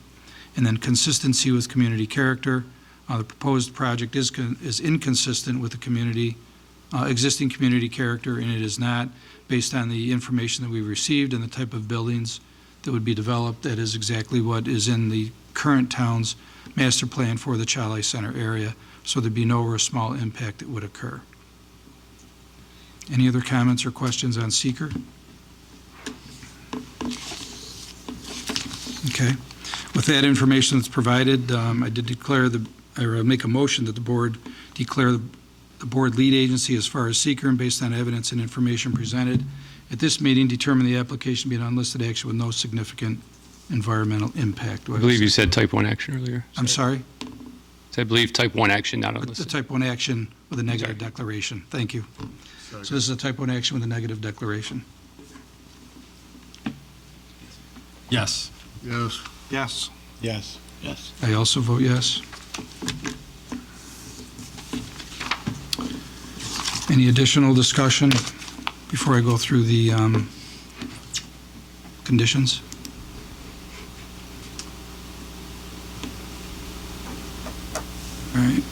And then consistency with community character. The proposed project is inconsistent with the community, existing community character, and it is not, based on the information that we've received and the type of buildings that would be developed. That is exactly what is in the current town's master plan for the Child Center area, so there'd be no or a small impact that would occur. Any other comments or questions on seeker? Okay. With that information that's provided, I did declare or make a motion that the board declare the board lead agency as far as seeker, and based on evidence and information presented at this meeting, determine the application to be an unlisted action with no significant environmental impact. I believe you said type 1 action earlier. I'm sorry? So I believe type 1 action, not The unlisted. type 1 action with a negative declaration. Thank you. So this is a type 1 action with a negative declaration. Yes. Yes. Yes. Yes. Yes. I also vote yes. Any additional discussion before I go through the conditions? All right.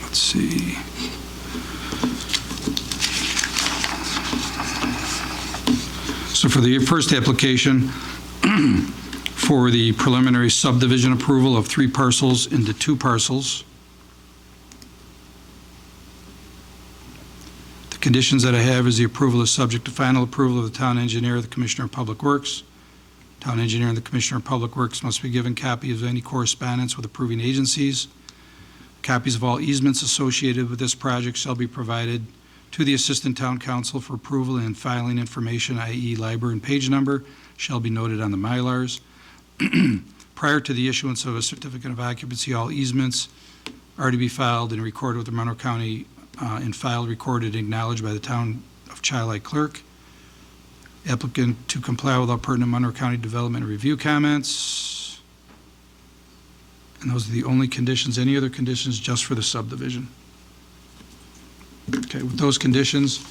Let's see. So for the first application, for the preliminary subdivision approval of 3 parcels into 2 parcels, the conditions that I have is the approval is subject to final approval of the town engineer, the Commissioner of Public Works. Town engineer and the Commissioner of Public Works must be given copies of any correspondence with approving agencies. Copies of all easements associated with this project shall be provided to the Assistant Town Council for approval, and filing information, i.e. library and page number, shall be noted on the Mylars. Prior to the issuance of a certificate of occupancy, all easements are to be filed and recorded with the Monroe County, and filed, recorded, and acknowledged by the Town of Chi-Li clerk. Applicant to comply with all pertinent Monroe County Development Review comments. And those are the only conditions. Any other conditions just for the subdivision? Okay, with those conditions,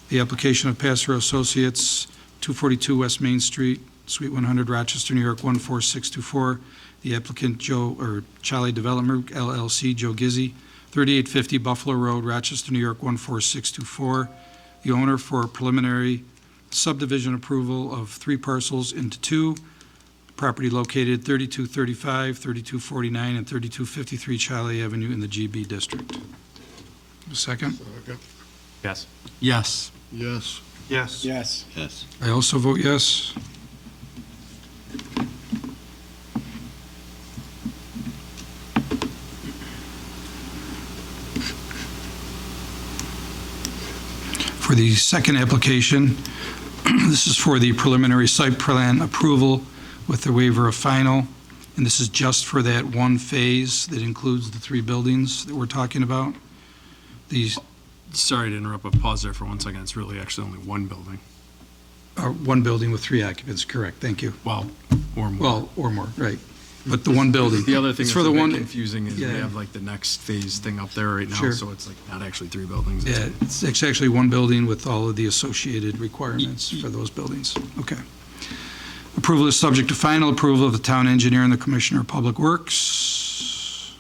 the application of Passero Associates, 242 West Main Street, Suite 100, Rochester, New York, 14624. The applicant, Chi-Li Development LLC, Joe Gizzi, 3850 Buffalo Road, Rochester, New York, 14624. The owner for preliminary subdivision approval of 3 parcels into 2. Property located 3235, 3249, and 3253 Chi-Li Avenue in the GB district. A second? Second. Yes. Yes. Yes. Yes. Yes. Yes. I also vote yes. For the second application, this is for the preliminary site plan approval with the waiver of final, and this is just for that one phase that includes the 3 buildings that we're talking about. These, Sorry to interrupt, but pause there for 1 second. It's really actually only 1 building. one building with 3 occupants, correct, thank you. Well, or more. Well, or more, right. But the one building. The other thing It's that's for a the bit one. confusing is we yeah. have like the next phase thing up there right now, Sure. so it's like not actually 3 buildings. Yeah, it's actually one building with all of the associated requirements for those buildings. Okay. Approval is subject to final approval of the town engineer and the Commissioner of Public Works.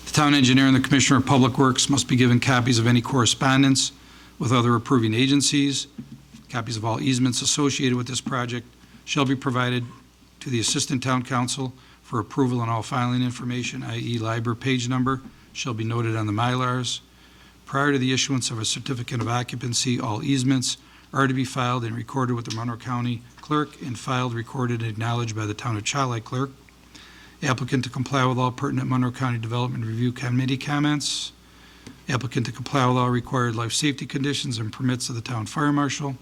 The town engineer and the Commissioner of Public Works must be given copies of any correspondence with other approving agencies. Copies of all easements associated with this project shall be provided to the Assistant Town Council for approval, and all filing information, i.e. library page number, shall be noted on the Mylars. Prior to the issuance of a certificate of occupancy, all easements are to be filed and recorded with the Monroe County clerk, and filed, recorded, and acknowledged by the Town of Chi-Li clerk. Applicant to comply with all pertinent Monroe County Development Review Committee comments. Applicant to comply with all required life safety conditions and permits of the town fire marshal.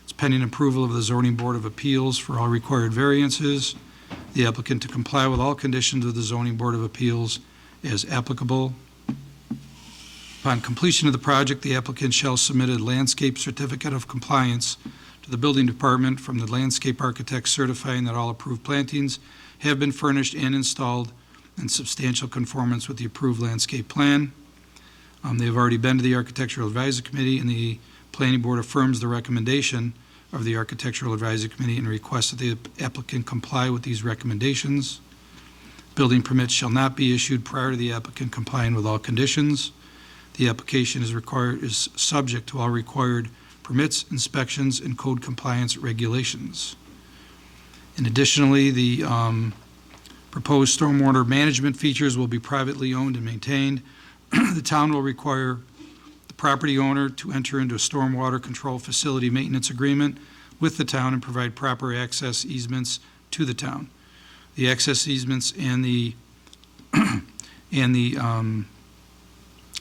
It's pending approval of the Zoning Board of Appeals for all required variances. The applicant to comply with all conditions of the Zoning Board of Appeals as applicable. Upon completion of the project, the applicant shall submit a landscape certificate of compliance to the building department from the landscape architect certifying that all approved plantings have been furnished and installed in substantial conformance with the approved landscape plan. They have already been to the Architectural Advisory Committee, and the Planning Board affirms the recommendation of the Architectural Advisory Committee and requests that the applicant comply with these recommendations. Building permits shall not be issued prior to the applicant complying with all conditions. The application is subject to all required permits, inspections, and code compliance regulations. And additionally, the proposed stormwater management features will be privately owned and maintained. The town will require the property owner to enter into a stormwater control facility maintenance agreement with the town and provide proper access easements to the town. The access easements and the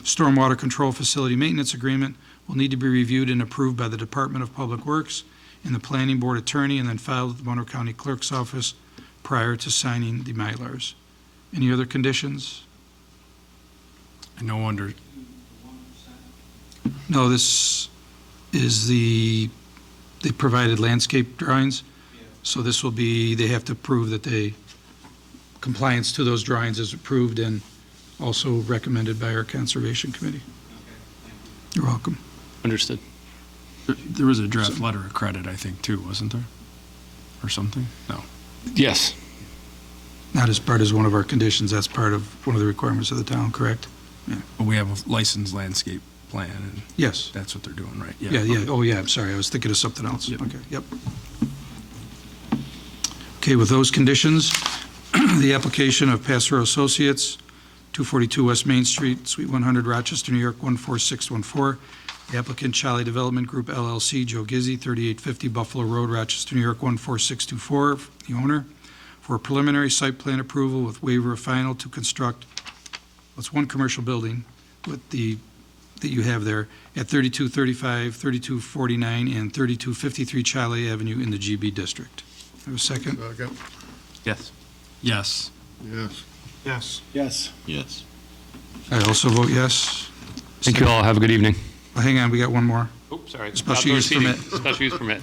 stormwater control facility maintenance agreement will need to be reviewed and approved by the Department of Public Works and the Planning Board attorney, and then filed with the Monroe County Clerk's Office prior to signing the Mylars. Any other conditions? And no wonder, No, this is they provided landscape drawings. So this will be, they have to prove that compliance to those drawings is approved and also recommended by our Conservation Committee. You're welcome. Understood. there was a draft letter of credit, I think, too, wasn't there? Or something? No. Yes. Not as part as one of our conditions, that's part of one of the requirements of the town, correct? But we have a licensed landscape plan, and Yes. that's what they're doing, right? Yeah, oh, yeah, I'm sorry, I was thinking of something else. Yep. Okay, yep. Okay, with those conditions, the application of Passero Associates, 242 West Main Street, Suite 100, Rochester, New York, 14614. The applicant, Charlie Development Group LLC, Joe Gizzi, 3850 Buffalo Road, Rochester, New York, 14624, the owner, for a preliminary site plan approval with waiver of final to construct, it's one commercial building with that you have there at 3235, 3249, and 3253 Charlie Avenue in the GB district. Have a second? Second. Yes. Yes. Yes. Yes. Yes. Yes. I also vote yes. Thank you all. Have a good evening. Well, hang on, we got one more. Oops, sorry. Special Outdoor use seating. permit. Special use permit.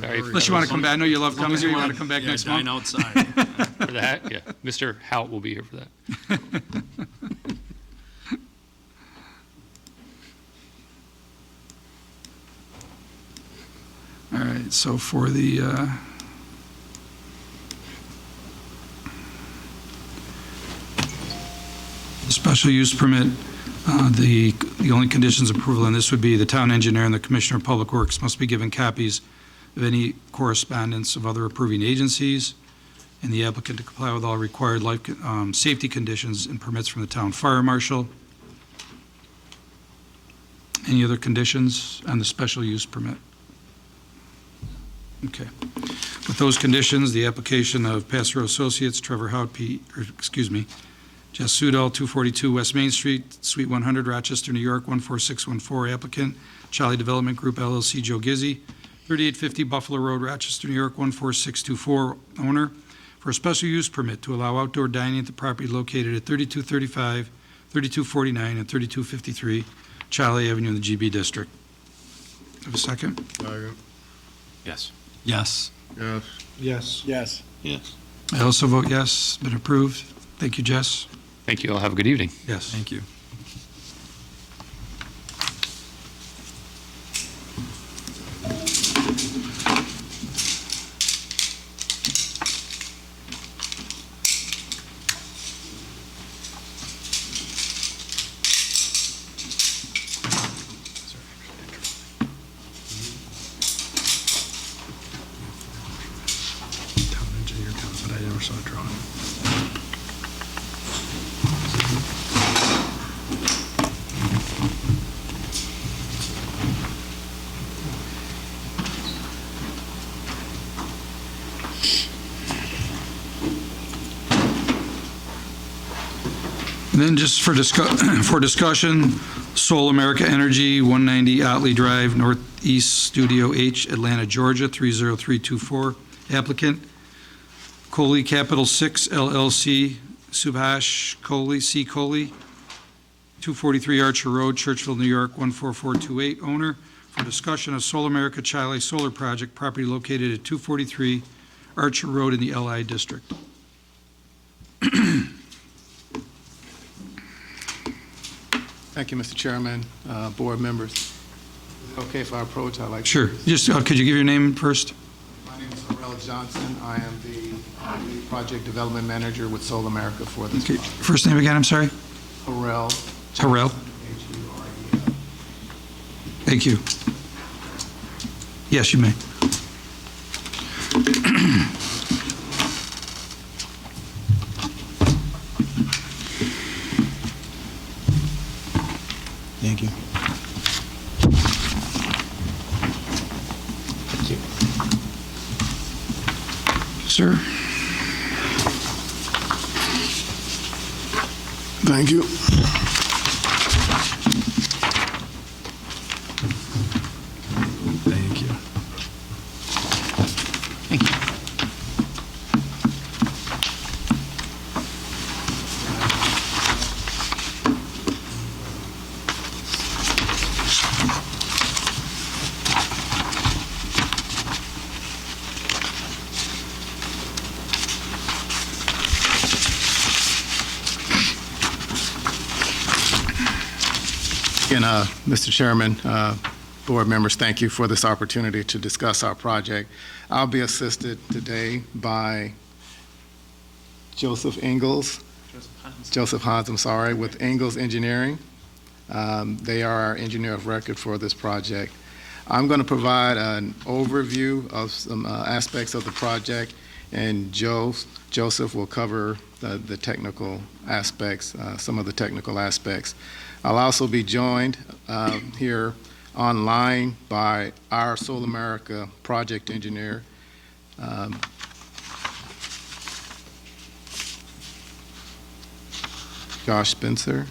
Sorry. Unless you want to come back, I know you love coming here, you want to come back next month? outside. For the hat, yeah. Mr. Hout will be here for that. All right, so for the, special use permit, the only conditions of approval on this would be the town engineer and the Commissioner of Public Works must be given copies of any correspondence of other approving agencies, and the applicant to comply with all required life, safety conditions and permits from the town fire marshal. Any other conditions on the special use permit? Okay. With those conditions, the application of Passero Associates, Trevor Hout, Jess Sudol, 242 West Main Street, Suite 100, Rochester, New York, 14614, applicant, Charlie Development Group LLC, Joe Gizzi, 3850 Buffalo Road, Rochester, New York, 14624, owner, for a special use permit to allow outdoor dining at the property located at 3235, 3249, and 3253 Charlie Avenue in the GB district. Have a second? Second. Yes. Yes. Yes. Yes. Yes. Yes. I also vote yes, been approved. Thank you, Jess. Thank you all. Have a good evening. Yes. Thank you. Town engineer, but I never saw a drawing. And then just for discussion, Sol America Energy, 190 Otley Drive, Northeast Studio H, Atlanta, Georgia, 30324. Applicant, Coley Capital 6 LLC, Subhash Coley, C. Coley, 243 Archer Road, Churchville, New York, 14428. Owner, for discussion of Solar America Chile Solar Project, property located at 243 Archer Road in the LI District. Thank you, Mr. Chairman, board members. Is it okay if I approach? I'd like to- Sure. Just, could you give your name first? My name is Harrell Johnson. I am the lead project development manager with Solar America for this Okay. project. First name again, I'm sorry? Harrell. Harrell. H-U-R-E-L. Thank you. Yes, you may. Thank you. Sir? Thank you. Thank you. Again, Mr. Chairman, board members, thank you for this opportunity to discuss our project. I'll be assisted today by Joseph Hans, I'm sorry, with Ingalls Engineering. They are our engineer of record for this project. I'm going to provide an overview of some aspects of the project, and Joseph will cover the technical aspects, some of the technical aspects. I'll also be joined here online by our Solar America project engineer, Josh Spencer.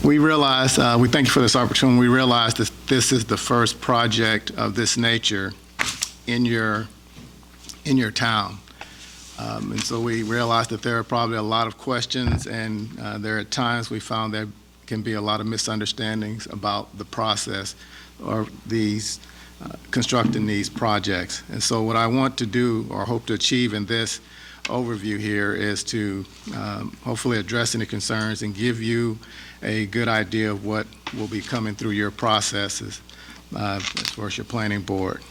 We realize, we thank you for this opportunity. We realize that this is the first project of this nature in your town. And so we realize that there are probably a lot of questions, and there are times we found there can be a lot of misunderstandings about the process or these constructing these projects. And so what I want to do or hope to achieve in this overview here is to hopefully address any concerns and give you a good idea of what will be coming through your processes as far as your planning board.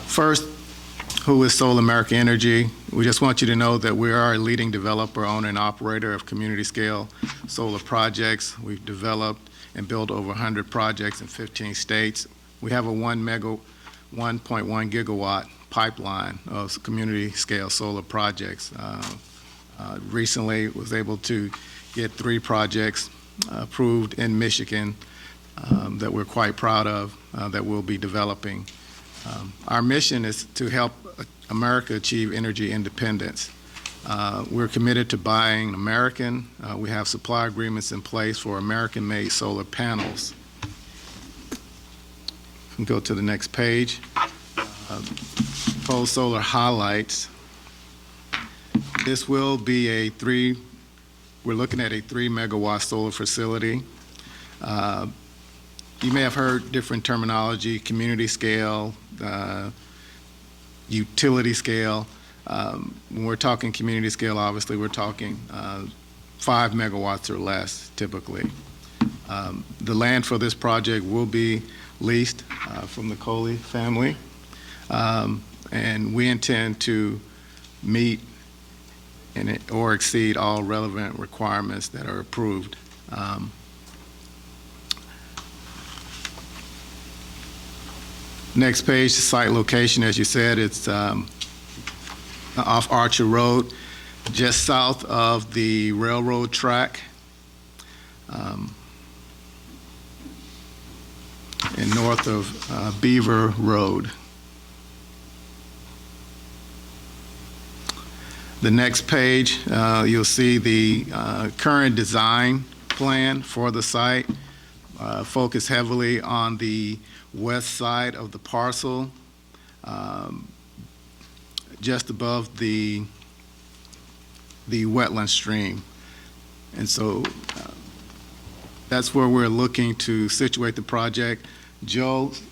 First, who is Solar America Energy? We just want you to know that we are a leading developer, owner, and operator of community-scale solar projects. We've developed and built over 100 projects in 15 states. We have a 1.1 gigawatt pipeline of community-scale solar projects. Recently was able to get 3 projects approved in Michigan that we're quite proud of that we'll be developing. Our mission is to help America achieve energy independence. We're committed to buying American. We have supply agreements in place for American-made solar panels. We can go to the next page. Proposed solar highlights. This will be we're looking at a 3 megawatt solar facility. You may have heard different terminology, community scale, utility scale. When we're talking community scale, obviously we're talking 5 megawatts or less typically. The land for this project will be leased from the Coley family, and we intend to meet or exceed all relevant requirements that are approved. Next page, the site location, as you said, it's off Archer Road, just south of the railroad track, and north of Beaver Road. The next page, you'll see the current design plan for the site, focus heavily on the west side of the parcel, just above the wetland stream. And so that's where we're looking to situate the project. Johans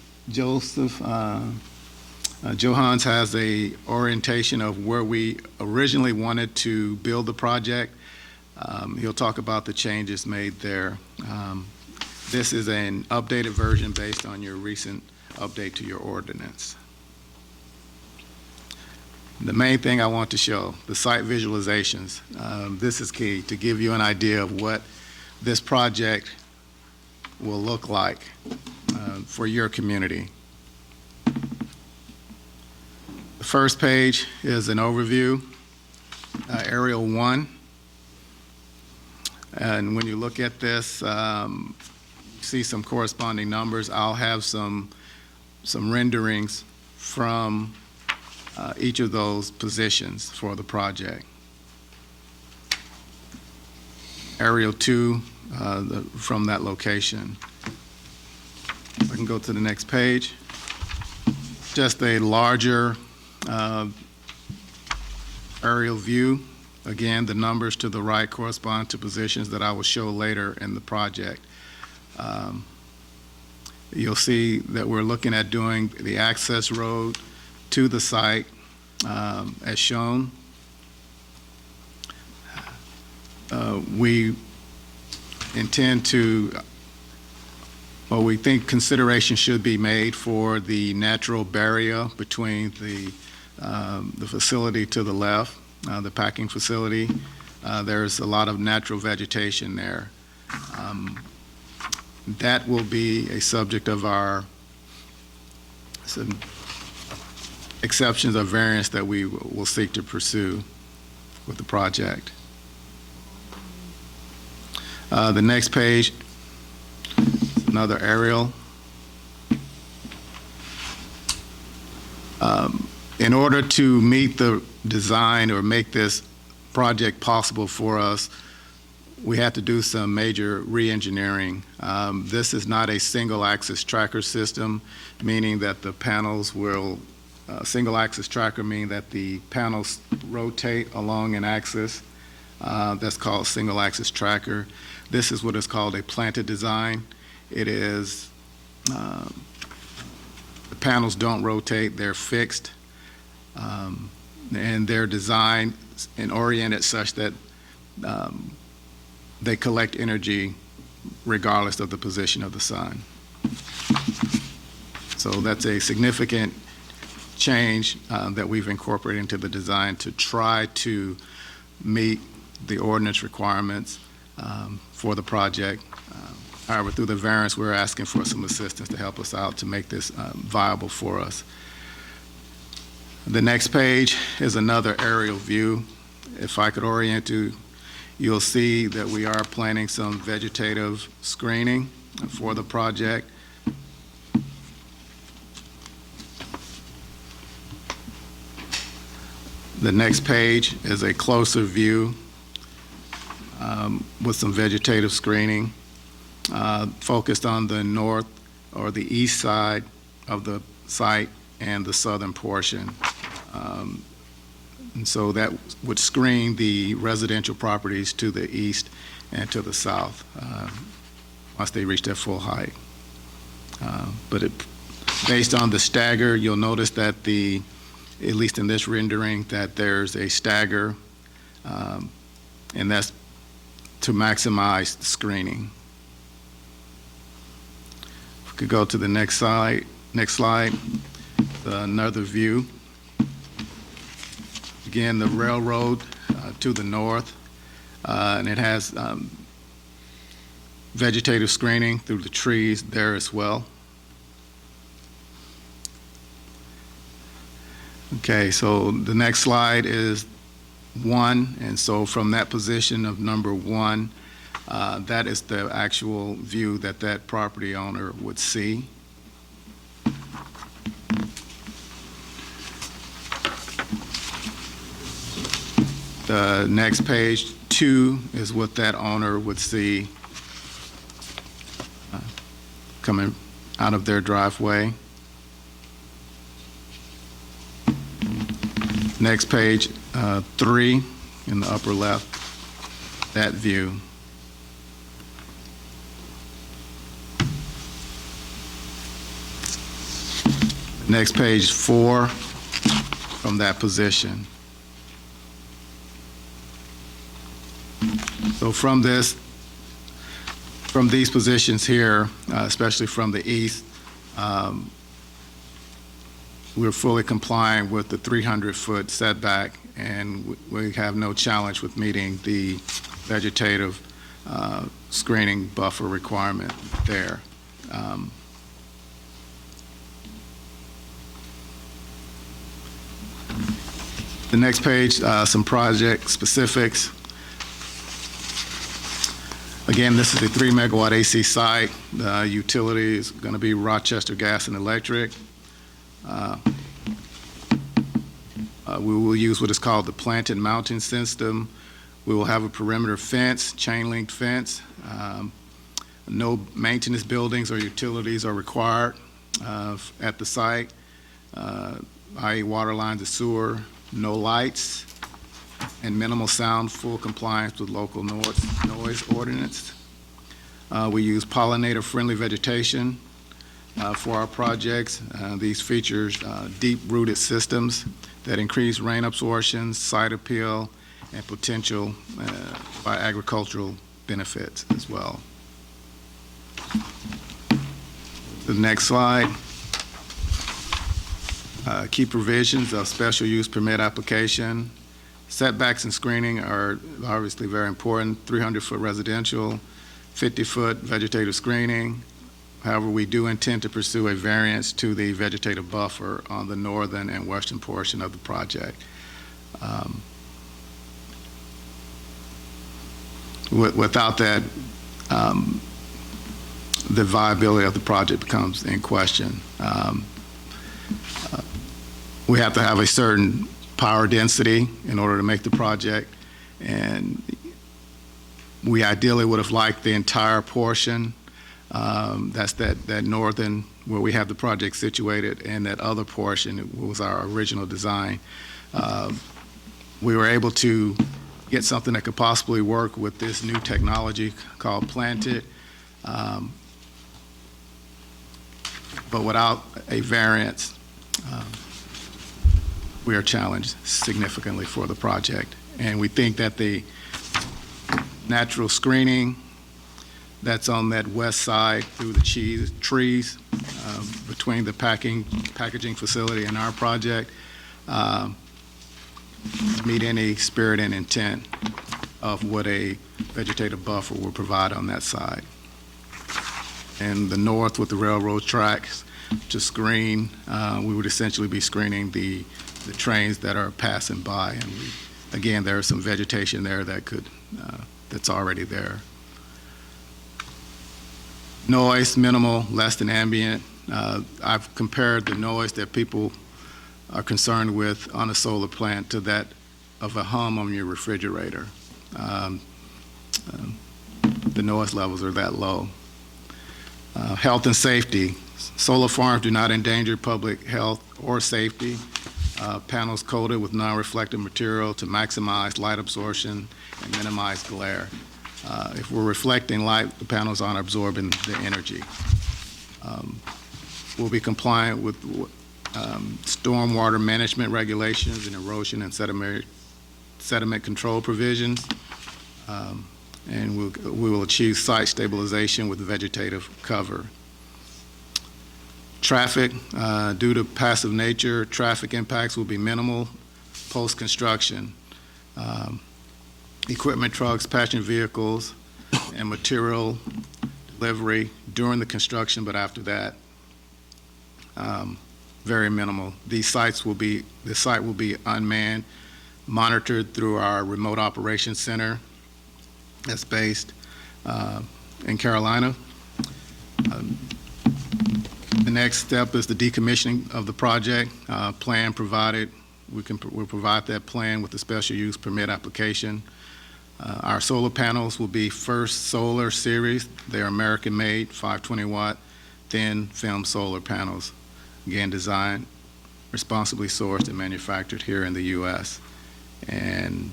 has a orientation of where we originally wanted to build the project. He'll talk about the changes made there. This is an updated version based on your recent update to your ordinance. The main thing I want to show, the site visualizations. This is key to give you an idea of what this project will look like for your community. The first page is an overview, aerial 1. And when you look at this, see some corresponding numbers. I'll have some renderings from each of those positions for the project. Aerial 2 from that location. I can go to the next page. Just a larger aerial view. Again, the numbers to the right correspond to positions that I will show later in the project. You'll see that we're looking at doing the access road to the site as shown. We intend to, well, we think consideration should be made for the natural barrier between the facility to the left, the packing facility. There's a lot of natural vegetation there. That will be a subject of our some exceptions or variance that we will seek to pursue with the project. The next page, another aerial. In order to meet the design or make this project possible for us, we had to do some major re-engineering. This is not a single-axis tracker system, meaning that the panels will, single-axis tracker meaning that the panels rotate along an axis. That's called single-axis tracker. This is what is called a planted design. It is, the panels don't rotate, they're fixed, and they're designed and oriented such that they collect energy regardless of the position of the sun. So that's a significant change that we've incorporated into the design to try to meet the ordinance requirements for the project. However, through the variance, we're asking for some assistance to help us out to make this viable for us. The next page is another aerial view. If I could orient you, you'll see that we are planning some vegetative screening for the project. The next page is a closer view with some vegetative screening focused on the north or the east side of the site and the southern portion. And so that would screen the residential properties to the east and to the south once they reach their full height. But based on the stagger, you'll notice that at least in this rendering, that there's a stagger, and that's to maximize the screening. If we could go to the next slide, another view. Again, the railroad to the north, and it has vegetative screening through the trees there as well. Okay, so the next slide is 1, and so from that position of number 1, that is the actual view that that property owner would see. The next page, 2, is what that owner would see coming out of their driveway. Next page, 3, in the upper left, that view. Next page, 4, from that position. So from these positions here, especially from the east, we're fully complying with the 300-foot setback, and we have no challenge with meeting the vegetative screening buffer requirement there. The next page, some project specifics. Again, this is a 3-megawatt AC site. The utility is going to be Rochester Gas and Electric. We will use what is called the planted mounting system. We will have a perimeter fence, chain-link fence. No maintenance buildings or utilities are required at the site, i.e. water lines and sewer, no lights, and minimal sound, full compliance with local noise ordinance. We use pollinator-friendly vegetation for our projects. These features deep-rooted systems that increase rain absorption, site appeal, and potential by agricultural benefits as well. The next slide. Key provisions of special use permit application. Setbacks and screening are obviously very important. 300-foot residential, 50-foot vegetative screening. However, we do intend to pursue a variance to the vegetative buffer on the northern and western portion of the project. Without that, the viability of the project becomes in question. We have to have a certain power density in order to make the project, and we ideally would have liked the entire portion. That's that northern, where we have the project situated, and that other portion was our original design. We were able to get something that could possibly work with this new technology called Planted, but without a variance, we are challenged significantly for the project. And we think that the natural screening that's on that west side through the trees between the packaging facility and our project meet any spirit and intent of what a vegetative buffer will provide on that side. And the north with the railroad tracks to screen, we would essentially be screening the trains that are passing by. And again, there is some vegetation there that that's already there. Noise, minimal, less than ambient. I've compared the noise that people are concerned with on a solar plant to that of a hum on your refrigerator. The noise levels are that low. Health and safety. Solar farms do not endanger public health or safety. Panels coated with non-reflective material to maximize light absorption and minimize glare. If we're reflecting light, the panels aren't absorbing the energy. We'll be compliant with stormwater management regulations and erosion and sediment control provisions. And we will achieve site stabilization with vegetative cover. Traffic, due to passive nature, traffic impacts will be minimal post-construction. Equipment trucks, passenger vehicles, and material delivery during the construction, but after that, very minimal. The site will be unmanned, monitored through our remote operations center that's based in Carolina. The next step is the decommissioning of the project. Plan provided we'll provide that plan with the special use permit application. Our solar panels will be First Solar Series. They are American-made, 520-watt, thin film solar panels. Again, designed, responsibly sourced, and manufactured here in the U.S. And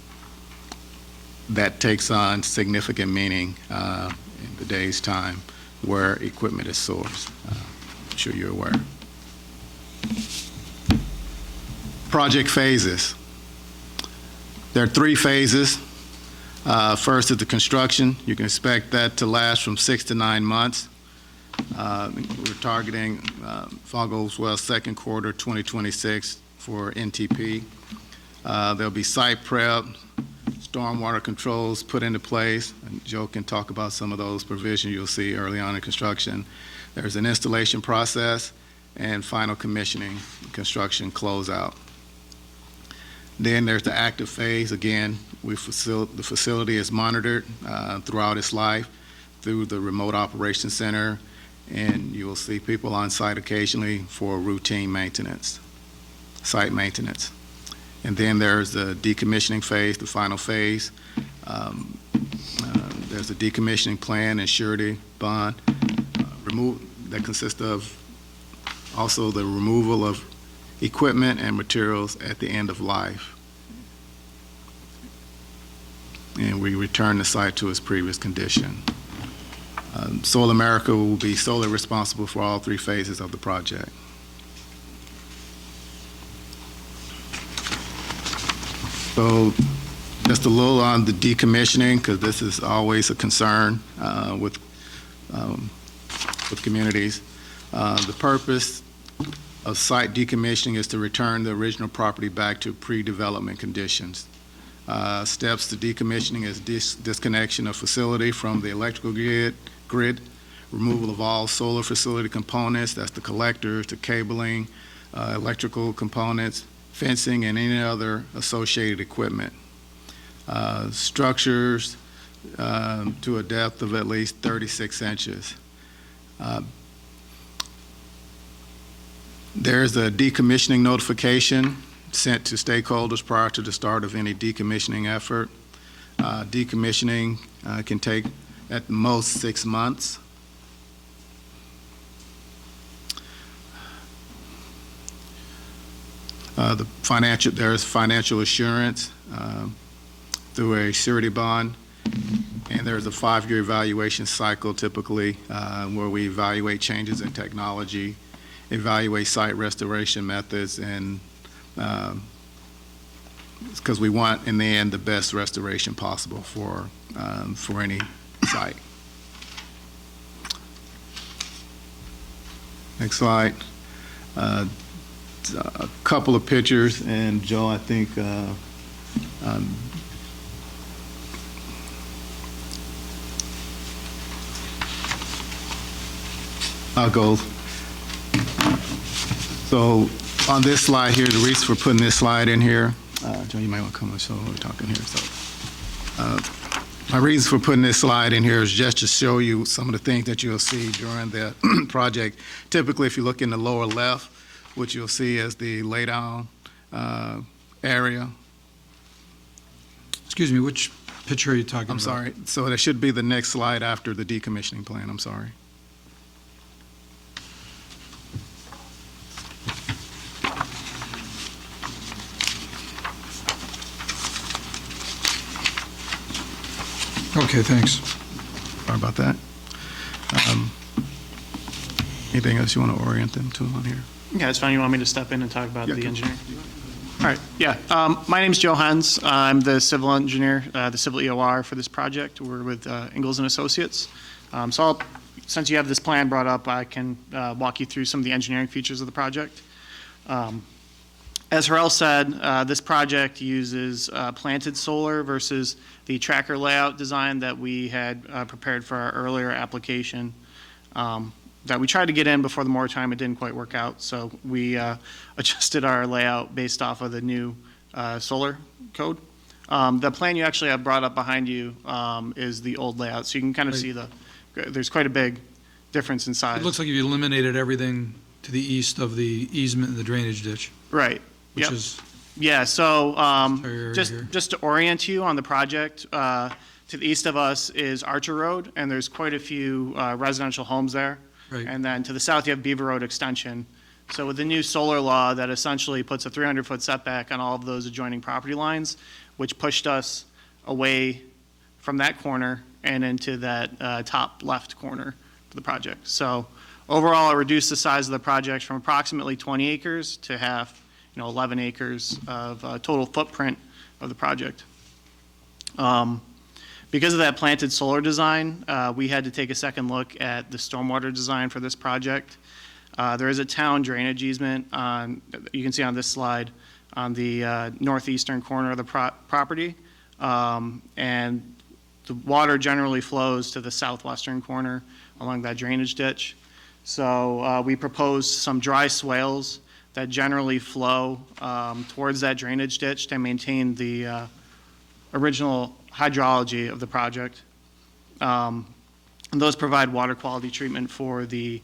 that takes on significant meaning in today's time where equipment is sourced. I'm sure you're aware. Project phases. There are 3 phases. First is the construction. You can expect that to last from 6 to 9 months. We're targeting, if all goes well, second quarter 2026 for NTP. There'll be site prep, stormwater controls put into place. And Joe can talk about some of those provisions you'll see early on in construction. There's an installation process and final commissioning, construction closeout. Then there's the active phase. Again, the facility is monitored throughout its life through the remote operations center, and you will see people on site occasionally for routine maintenance, site maintenance. And then there's the decommissioning phase, the final phase. There's a decommissioning plan and surety bond that consists of also the removal of equipment and materials at the end of life. And we return the site to its previous condition. Solar America will be solely responsible for all 3 phases of the project. So just a little on the decommissioning, because this is always a concern with communities. The purpose of site decommissioning is to return the original property back to pre-development conditions. Steps to decommissioning is disconnection of facility from the electrical grid, removal of all solar facility components, that's the collectors, the cabling, electrical components, fencing, and any other associated equipment. Structures to a depth of at least 36 inches. There's a decommissioning notification sent to stakeholders prior to the start of any decommissioning effort. Decommissioning can take at most 6 months. There's financial assurance through a surety bond, and there's a 5-year evaluation cycle typically where we evaluate changes in technology, evaluate site restoration methods, and because we want in the end the best restoration possible for any site. Next slide. A couple of pictures, and Joe, I think I'll go. So on this slide here, the reason for putting this slide in here, Joe, you might want to come and show what we're talking here. So my reason for putting this slide in here is just to show you some of the things that you'll see during the project. Typically, if you look in the lower left, what you'll see is the laydown area. Excuse me, which picture are you talking about? I'm sorry. So that should be the next slide after the decommissioning plan. I'm sorry. Okay, thanks. Sorry about that. Anything else you want to orient them to on here? Yeah, it's fine. You want me to step in and talk about Yeah, the go. engineering? All right, yeah. My name's Joe Hens. I'm the civil engineer, the civil EOR for this project. We're with Ingalls and Associates. Since you have this plan brought up, I can walk you through some of the engineering features of the project. As Harel said, this project uses planted solar versus the tracker layout design that we had prepared for our earlier application that we tried to get in before the moratorium. It didn't quite work out, so we adjusted our layout based off of the new solar code. The plan you actually have brought up behind you is the old layout, so you can kind of see there's quite a big difference in size. It looks like you eliminated everything to the east of the easement and the drainage ditch. Right. Which Yep. is Yeah, so Sorry, just here. just to orient you on the project, to the east of us is Archer Road, and there's quite a few residential homes there. Right. And then to the south, you have Beaver Road Extension. So with the new solar law, that essentially puts a 300-foot setback on all of those adjoining property lines, which pushed us away from that corner and into that top left corner of the project. So overall, it reduced the size of the project from approximately 20 acres to half, 11 acres of total footprint of the project. Because of that planted solar design, we had to take a second look at the stormwater design for this project. There is a town drainage easement you can see on this slide, on the northeastern corner of the property. And the water generally flows to the southwestern corner along that drainage ditch. So we proposed some dry swales that generally flow towards that drainage ditch to maintain the original hydrology of the project. And those provide water quality treatment for the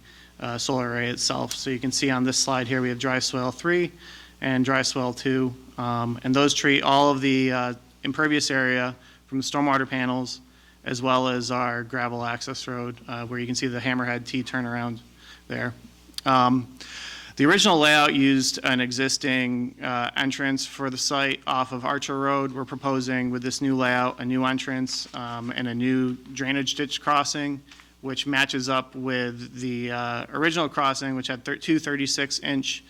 solar array itself. So you can see on this slide here, we have dry swale 3 and dry swale 2. And those treat all of the impervious area from the stormwater panels, as well as our gravel access road, where you can see the hammerhead T turnaround there. The original layout used an existing entrance for the site off of Archer Road. We're proposing with this new layout, a new entrance and a new drainage ditch crossing, which matches up with the original crossing, which had two 36-inch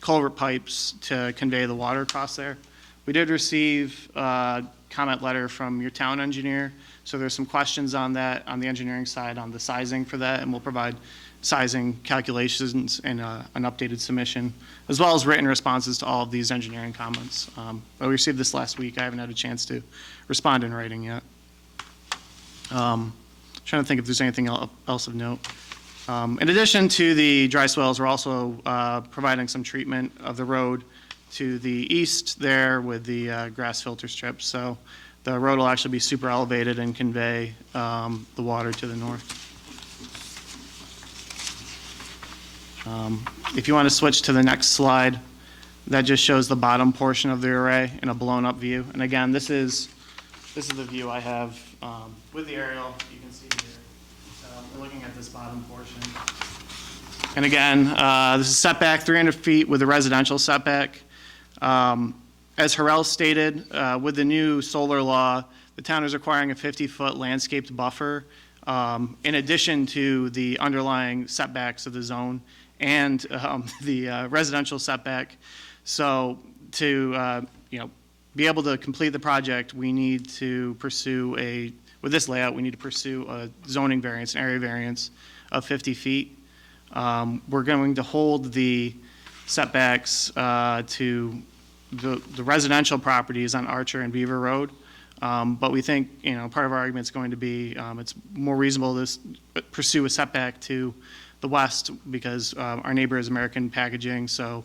culvert pipes to convey the water across there. We did receive a comment letter from your town engineer, so there's some questions on that, on the engineering side, on the sizing for that, and we'll provide sizing calculations and an updated submission, as well as written responses to all of these engineering comments. We received this last week. I haven't had a chance to respond in writing yet. Trying to think if there's anything else of note. In addition to the dry swales, we're also providing some treatment of the road to the east there with the grass filter strips. So the road will actually be super elevated and convey the water to the north. If you want to switch to the next slide, that just shows the bottom portion of the array in a blown-up view. And again, this is the view I have with the aerial. You can see here. We're looking at this bottom portion. And again, this is setback 300 feet with a residential setback. As Harrell stated, with the new solar law, the town is requiring a 50-foot landscaped buffer in addition to the underlying setbacks of the zone and the residential setback. So to be able to complete the project, we need to pursue with this layout, we need to pursue a zoning variance, an area variance of 50 feet. We're going to hold the setbacks to the residential properties on Archer and Beaver Road. But we think, part of our argument is going to be it's more reasonable to pursue a setback to the west because our neighbor is American Packaging. So,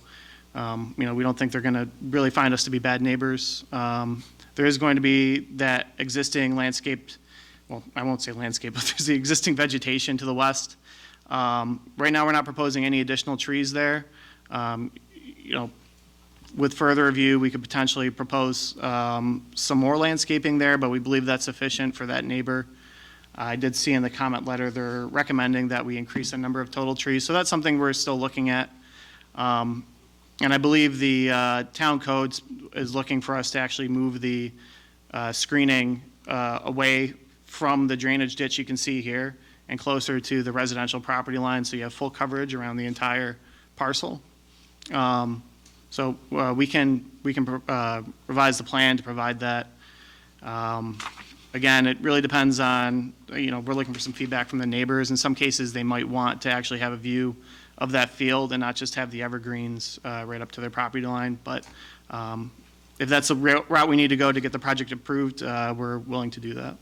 we don't think they're going to really find us to be bad neighbors. There is going to be that existing landscaped, well, I won't say landscape, but there's the existing vegetation to the west. Right now, we're not proposing any additional trees there. With further review, we could potentially propose some more landscaping there, but we believe that's sufficient for that neighbor. I did see in the comment letter they're recommending that we increase the number of total trees, so that's something we're still looking at. And I believe the town code is looking for us to actually move the screening away from the drainage ditch you can see here and closer to the residential property line, so you have full coverage around the entire parcel. So we can revise the plan to provide that. Again, it really depends on, we're looking for some feedback from the neighbors. In some cases, they might want to actually have a view of that field and not just have the evergreens right up to their property line. But if that's the route we need to go to get the project approved, we're willing to do that.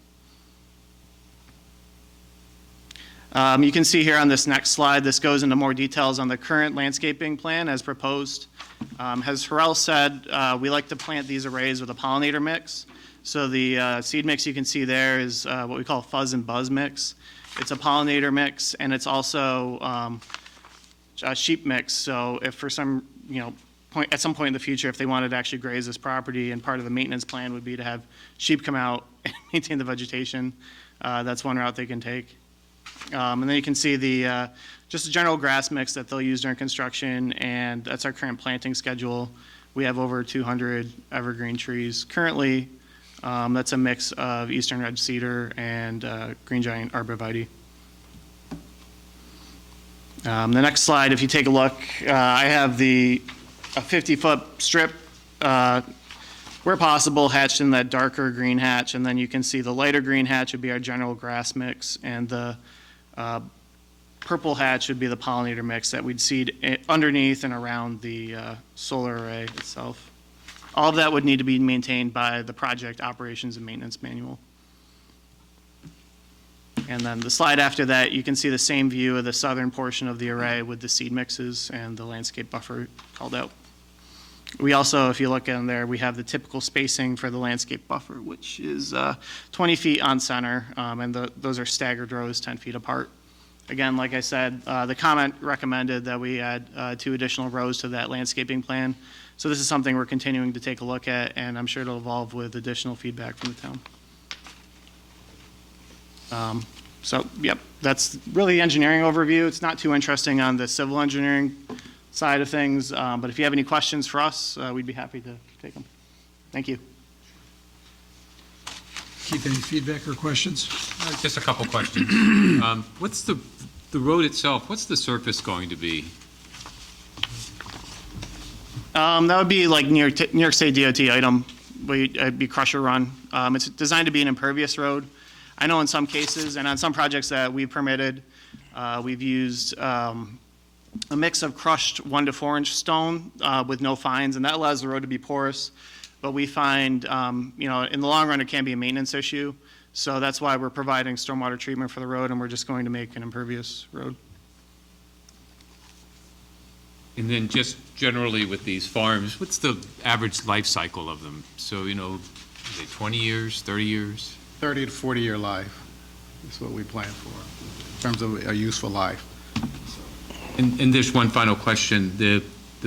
You can see here on this next slide, this goes into more details on the current landscaping plan as proposed. As Harrell said, we like to plant these arrays with a pollinator mix. So the seed mix you can see there is what we call fuzz and buzz mix. It's a pollinator mix, and it's also a sheep mix. So if for some at some point in the future, if they wanted to actually graze this property, and part of the maintenance plan would be to have sheep come out and maintain the vegetation. That's one route they can take. And then you can see just a general grass mix that they'll use during construction, and that's our current planting schedule. We have over 200 evergreen trees. Currently, that's a mix of eastern red cedar and green giant arborvitae. The next slide, if you take a look, I have a 50-foot strip, where possible, hatched in that darker green hatch, and then you can see the lighter green hatch would be our general grass mix, and the purple hatch would be the pollinator mix that we'd seed underneath and around the solar array itself. All of that would need to be maintained by the project operations and maintenance manual. And then the slide after that, you can see the same view of the southern portion of the array with the seed mixes and the landscape buffer called out. We also, if you look in there, we have the typical spacing for the landscape buffer, which is 20 feet on center, and those are staggered rows 10 feet apart. Again, like I said, the comment recommended that we add 2 additional rows to that landscaping plan. So this is something we're continuing to take a look at, and I'm sure it'll evolve with additional feedback from the town. So, yep, that's really the engineering overview. It's not too interesting on the civil engineering side of things, but if you have any questions for us, we'd be happy to take them. Thank you. Keith, any feedback or questions? Just a couple questions. What's the road itself, what's the surface going to be? That would be like New York State DOT item, it'd be crusher run. It's designed to be an impervious road. I know in some cases, and on some projects that we've permitted, we've used a mix of crushed 1 to 4 inch stone with no fines, and that allows the road to be porous. But we find, in the long run, it can be a maintenance issue. So that's why we're providing stormwater treatment for the road, and we're just going to make an impervious road. And then just generally with these farms, what's the average life cycle of them? So, is it 20 years, 30 years? 30 to 40-year life is what we plan for, in terms of a useful life. And there's one final question. The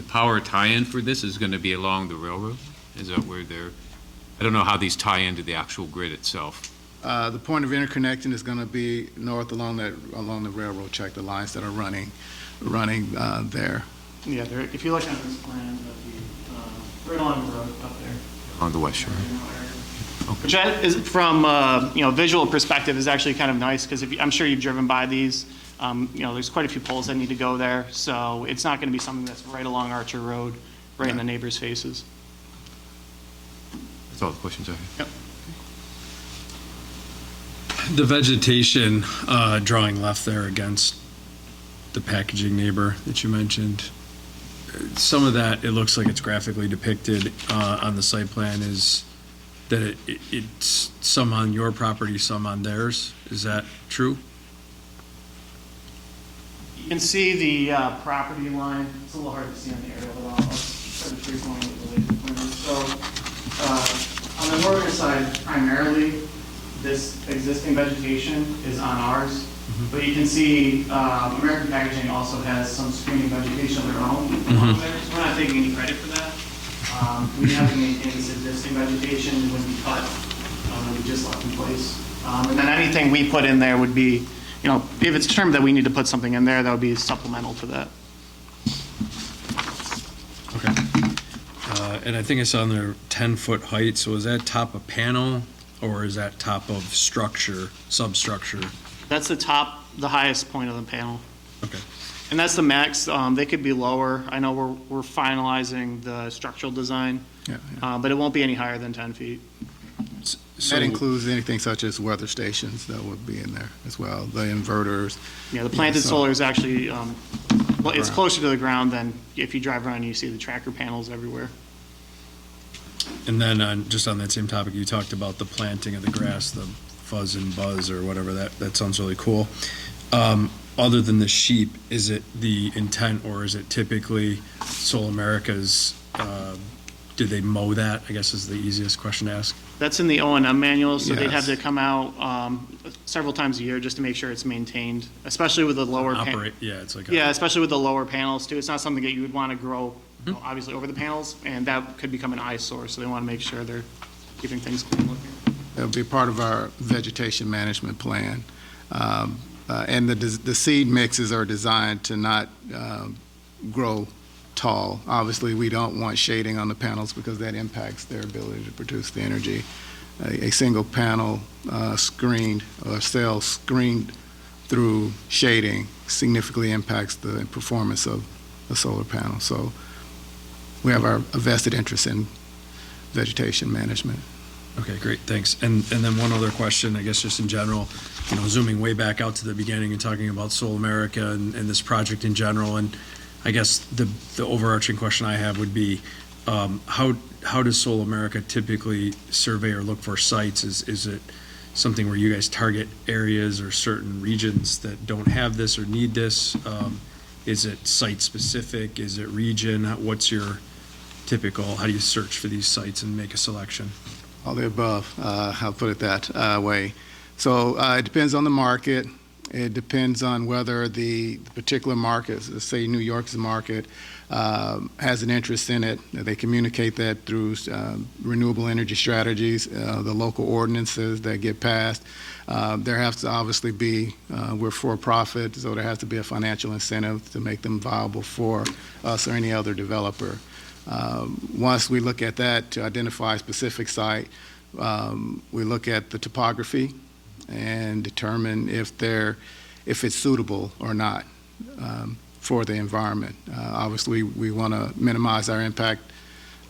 power tie-in for this is going to be along the railroad? Is that where I don't know how these tie into the actual grid itself. The point of interconnecting is going to be north along the railroad track, the lines that are running there. Yeah, if you look at this plan, that'd be right along the road up there. On the west shore. Which is, from visual perspective, is actually kind of nice, because I'm sure you've driven by these. There's quite a few poles that need to go there, so it's not going to be something that's right along Archer Road, right in the neighbors' faces. That's all the questions I have. Yep. The vegetation drawing left there against the packaging neighbor that you mentioned, some of that, it looks like it's graphically depicted on the site plan, is that it's some on your property, some on theirs. Is that true? You can see the property line. It's a little hard to see on the aerial, but I'll try to trace along with the laser pointer. So on the northern side, primarily, this existing vegetation is on ours. But you can see American Packaging also has some screening vegetation of their own along there, so we're not taking any credit for that. We have to maintain this existing vegetation. It wouldn't be cut. We just left in place. And then anything we put in there would be, if it's determined that we need to put something in there, that would be supplemental to that. Okay. And I think I saw on there 10-foot height, so is that top of panel, or is that top of structure, substructure? That's the highest point of the panel. Okay. And that's the max. They could be lower. I know we're finalizing the structural design, but it won't be any higher than 10 feet. That includes anything such as weather stations that would be in there as well, the inverters. Yeah, the planted solar is actually, it's closer to the ground than if you drive around and you see the tracker panels everywhere. And then just on that same topic, you talked about the planting of the grass, the fuzz and buzz or whatever, that sounds really cool. Other than the sheep, is it the intent, or is it typically Soul America's, did they mow that, I guess is the easiest question to ask? That's in the O&M manual, so they'd have Yes. to come out several times a year just to make sure it's maintained, especially with the lower. Operate, yeah, it's like. Yeah, especially with the lower panels too. It's not something that you would want to grow obviously over the panels, and that could become an eyesore, so they want to make sure they're keeping things clean looking. It'll be part of our vegetation management plan. And the seed mixes are designed to not grow tall. Obviously, we don't want shading on the panels because that impacts their ability to produce the energy. A single panel screened, or cell screened through shading significantly impacts the performance of a solar panel. So we have a vested interest in vegetation management. Okay, great, thanks. And then one other question, I guess just in general, zooming way back out to the beginning and talking about Soul America and this project in general, and I guess the overarching question I have would be, how does Soul America typically survey or look for sites? Is it something where you guys target areas or certain regions that don't have this or need this? Is it site-specific? Is it region? What's your typical, how do you search for these sites and make a selection? All the above, I'll put it that way. So it depends on the market. It depends on whether the particular market, let's say New York's market, has an interest in it. They communicate that through renewable energy strategies, the local ordinances that get passed. There has to obviously be, we're for profit, so there has to be a financial incentive to make them viable for us or any other developer. Once we look at that to identify a specific site, we look at the topography and determine if it's suitable or not for the environment. Obviously, we want to minimize our impact.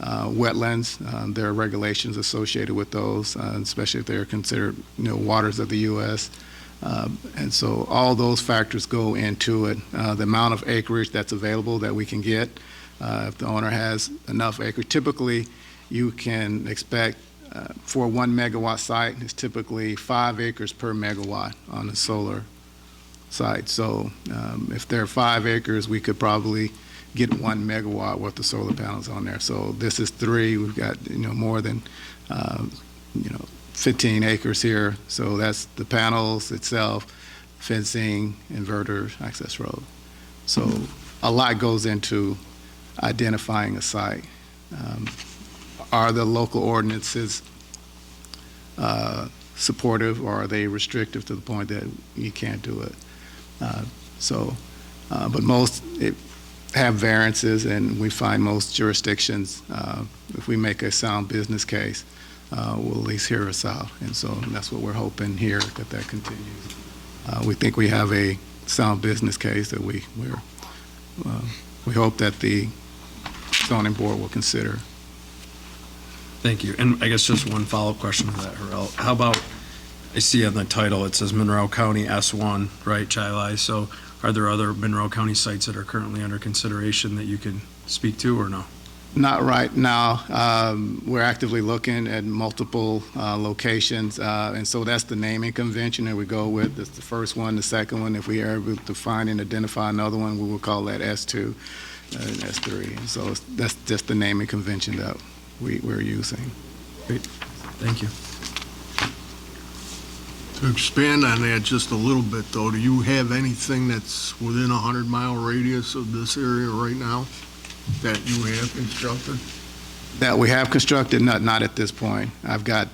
Wetlands, there are regulations associated with those, especially if they're considered, waters of the U.S. And so all those factors go into it. The amount of acreage that's available that we can get, if the owner has enough acreage. Typically, you can expect for a 1 megawatt site, it's typically 5 acres per megawatt on the solar site. So if there are 5 acres, we could probably get 1 megawatt worth of solar panels on there. So this is 3. We've got more than 15 acres here. So that's the panels itself, fencing, inverters, access road. So a lot goes into identifying a site. Are the local ordinances supportive, or are they restrictive to the point that you can't do it? But most have variances, and we find most jurisdictions, if we make a sound business case, will at least hear us out. And so that's what we're hoping here, that continues. We think we have a sound business case that we hope that the zoning board will consider. Thank you. And I guess just one follow-up question to that, Harel. How about, I see on the title, it says Monroe County S1, right, Chili? So are there other Monroe County sites that are currently under consideration that you can speak to, or no? Not right now. We're actively looking at multiple locations, and so that's the naming convention that we go with. That's the first one. The second one, if we are able to find and identify another one, we will call that S2 and S3. And so that's just the naming convention that we're using. Great. Thank you. To expand on that just a little bit, though, do you have anything that's within a 100-mile radius of this area right now that you have constructed? That we have constructed, not at this point. I've got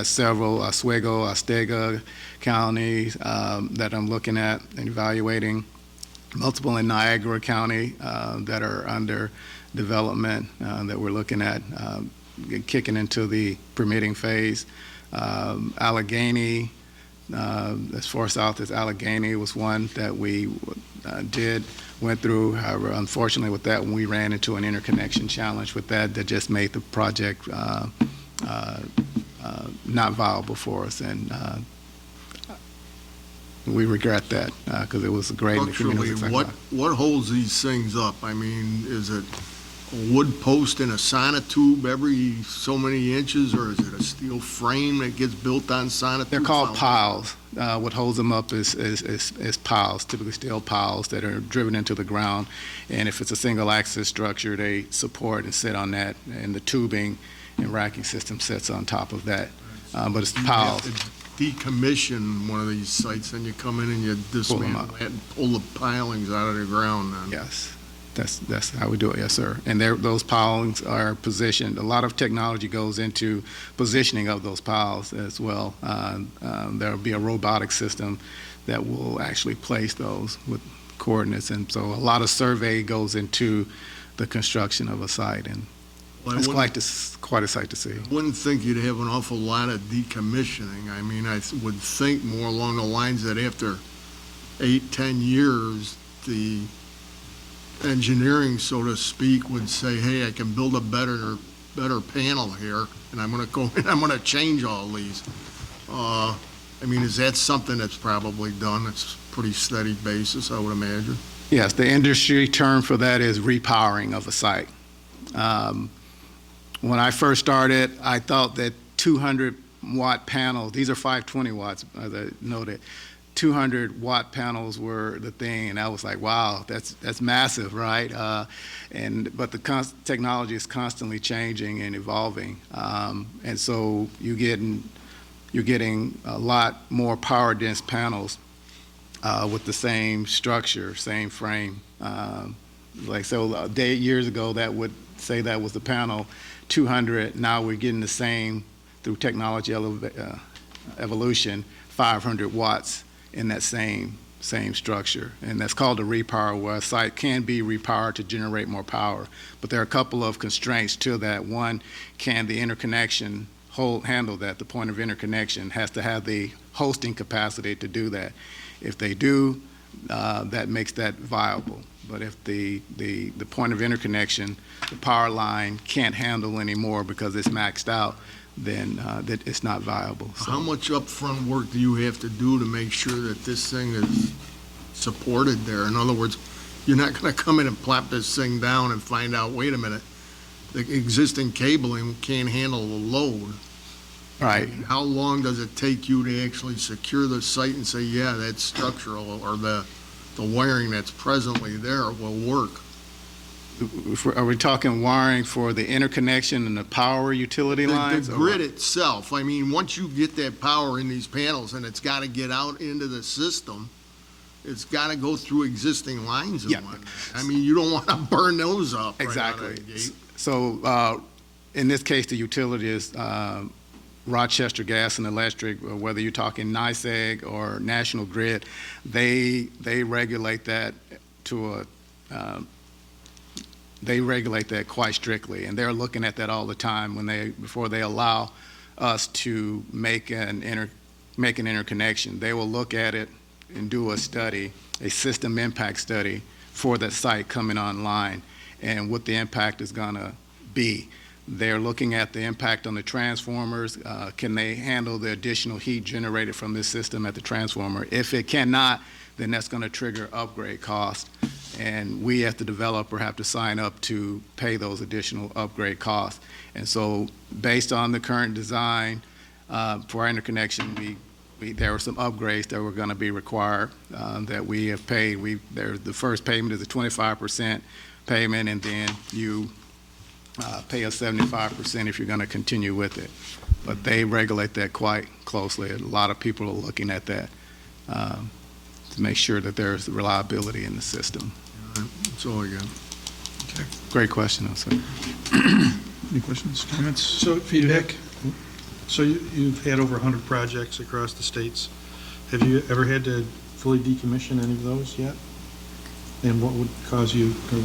several Oswego, Ostega counties that I'm looking at and evaluating. Multiple in Niagara County that are under development that we're looking at kicking into the permitting phase. Allegheny, as far south as Allegheny, was one that we went through. However, unfortunately with that one, we ran into an interconnection challenge with that just made the project not viable for us, and we regret that because it was a great. Structurally, what holds these things up? I mean, is it a wood post and a sonotube every so many inches, or is it a steel frame that gets built on sonotube? They're called piles. What holds them up is piles, typically steel piles that are driven into the ground. And if it's a single axis structure, they support and sit on that, and the tubing and racking system sits on top of that. But it's piles. You have to decommission one of these sites, and you come in and you dismantle it and pull the pilings out of the ground then. Yes. That's how we do it, yes, sir. And those piles are positioned, a lot of technology goes into positioning of those piles as well. There'll be a robotic system that will actually place those with coordinates, and so a lot of survey goes into the construction of a site, and Well, it's I quite a sight to see. wouldn't think you'd have an awful lot of decommissioning. I mean, I would think more along the lines that after 8, 10 years, the engineering, so to speak, would say, hey, I can build a better panel here, and I'm gonna go, I'm gonna change all these. I mean, is that something that's probably done? It's pretty steady basis, I would imagine. Yes, the industry term for that is repowering of a site. When I first started, I thought that 200-watt panels, these are 520 watts, as I noted, 200-watt panels were the thing, and I was like, wow, that's massive, right? But the technology is constantly changing and evolving, and so you're getting a lot more power-dense panels with the same structure, same frame. Years ago, that would say that was the panel 200. Now we're getting the same through technology evolution, 500 watts in that same structure, and that's called a repower, where a site can be repowered to generate more power. But there are a couple of constraints to that. One, can the interconnection handle that? The point of interconnection has to have the hosting capacity to do that. If they do, that makes that viable. But if the point of interconnection, the power line can't handle anymore because it's maxed out, then that it's not viable. So, How much upfront work do you have to do to make sure that this thing is supported there? In other words, you're not gonna come in and plop this thing down and find out, wait a minute, the existing cabling can't handle the load. right. How long does it take you to actually secure the site and say, yeah, that's structural, or the wiring that's presently there will work? Are we talking wiring for the interconnection and the power utility lines? The or grid what? itself, I mean, once you get that power in these panels and it's gotta get out into the system, it's gotta go through existing lines and Yeah. whatnot. I mean, you don't wanna burn those up right out of Exactly. the gate. So, in this case, the utility is Rochester Gas and Electric, whether you're talking NYSEG or National Grid, they regulate that they regulate that quite strictly, and they're looking at that all the time before they allow us to make an interconnection. They will look at it and do a study, a system impact study for that site coming online, and what the impact is gonna be. They're looking at the impact on the transformers. Can they handle the additional heat generated from this system at the transformer? If it cannot, then that's going to trigger upgrade costs, and we as the developer have to sign up to pay those additional upgrade costs. And so based on the current design for our interconnection, there were some upgrades that were going to be required that we have paid. The first payment is a 25% payment, and then you pay us 75% if you're going to continue with it. But they regulate that quite closely. A lot of people are looking at that to make sure that there's reliability in the system. That's all I got. Great question, though, sir. Any questions, comments? So feedback? So you've had over 100 projects across the states. Have you ever had to fully decommission any of those yet? And what caused you to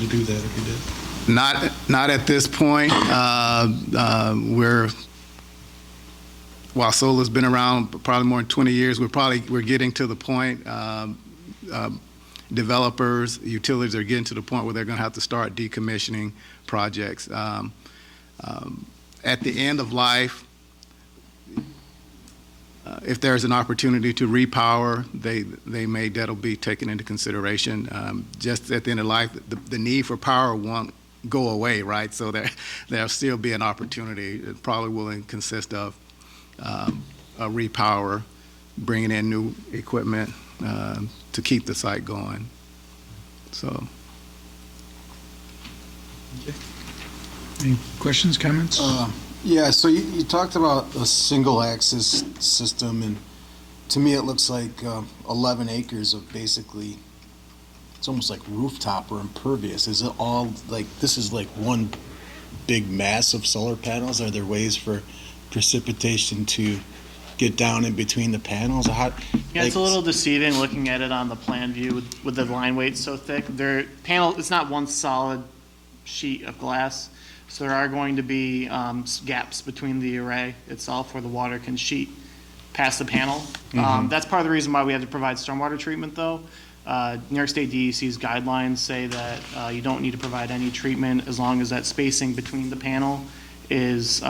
do that if you did? Not at this point. While solar's been around probably more than 20 years, we're getting to the point, developers, utilities are getting to the point where they're going to have to start decommissioning projects. At the end of life, if there's an opportunity to repower, that'll be taken into consideration. Just at the end of life, the need for power won't go away, right? So there'll still be an opportunity. It probably will consist of a repower, bringing in new equipment to keep the site going. So. Any questions, comments? Yeah, so you talked about a single axis system, and to me it looks like 11 acres of basically it's almost like rooftop or impervious. Is it all, like, this is like one big mass of solar panels? Are there ways for precipitation to get down in between the panels? How, Yeah, it's a like- little deceiving looking at it on the plan view with the line weight so thick. It's not one solid sheet of glass, so there are going to be gaps between the array itself where the water can sheet past the panel. That's part of the reason why we have to provide stormwater treatment, though. New York State DEC's guidelines say that you don't need to provide any treatment as long as that spacing between the panel is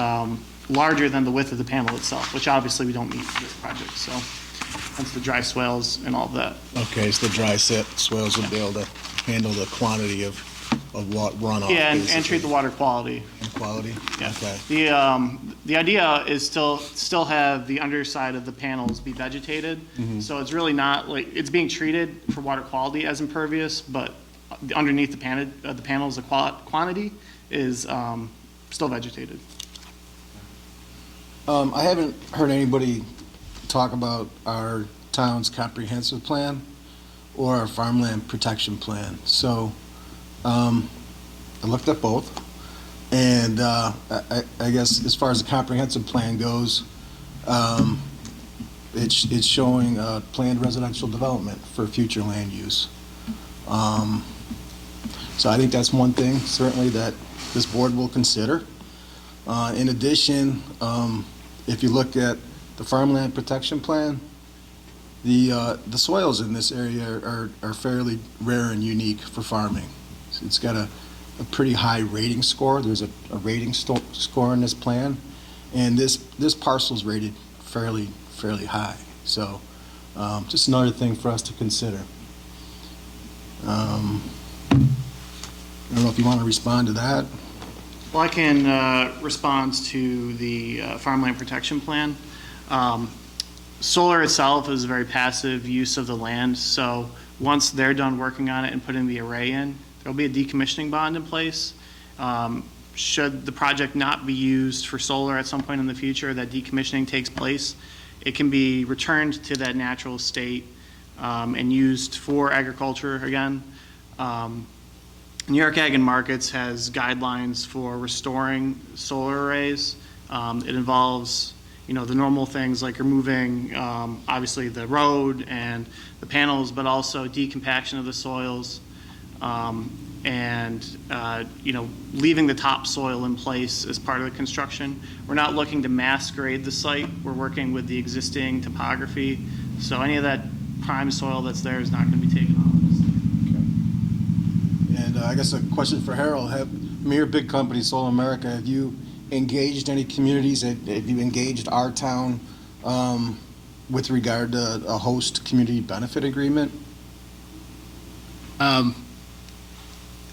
larger than the width of the panel itself, which obviously we don't meet for this project, so hence the dry swales and all of that. Okay, so the dry swales will be able to handle the quantity of what runoff. Yeah, and basically. treat the water quality. Quality? Yeah. Okay. The idea is still have the underside of the panels be vegetated. So it's really not like, it's being treated for water quality as impervious, but underneath the panels, the quantity is still vegetated. I haven't heard anybody talk about our town's comprehensive plan or our farmland protection plan. So I looked at both, and I guess as far as the comprehensive plan goes, it's showing planned residential development for future land use. So I think that's one thing certainly that this board will consider. In addition, if you look at the farmland protection plan, the soils in this area are fairly rare and unique for farming. It's got a pretty high rating score. There's a rating score in this plan, and this parcel's rated fairly high. So just another thing for us to consider. I don't know if you want to respond to that. Well, I can respond to the farmland protection plan. Solar itself is a very passive use of the land, so once they're done working on it and putting the array in, there'll be a decommissioning bond in place. Should the project not be used for solar at some point in the future, that decommissioning takes place, it can be returned to that natural state and used for agriculture again. New York Ag and Markets has guidelines for restoring solar arrays. It involves, the normal things like removing, obviously, the road and the panels, but also decompaction of the soils, and leaving the topsoil in place as part of the construction. We're not looking to mass grade the site. We're working with the existing topography, so any of that prime soil that's there is not going to be taken off. And I guess a question for Harold. You're a big company, Solar America. Have you engaged any communities? Have you engaged our town with regard to a host community benefit agreement?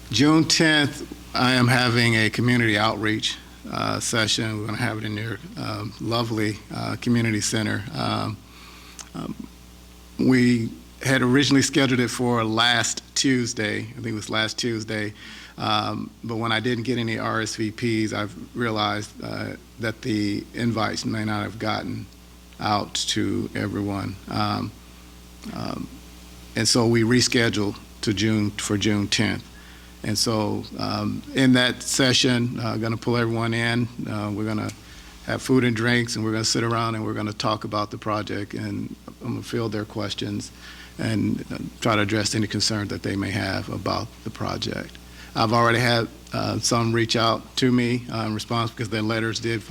June 10th, I am having a community outreach session. We're going to have it in your lovely community center. We had originally scheduled it for last Tuesday. I think it was last Tuesday. But when I didn't get any RSVPs, I've realized that the invites may not have gotten out to everyone. And so we rescheduled for June 10th. And so in that session, going to pull everyone in. We're going to have food and drinks, and we're going to sit around and we're going to talk about the project, and I'm going to field their questions and try to address any concerns that they may have about the project. I've already had some reach out to me in response because their letters did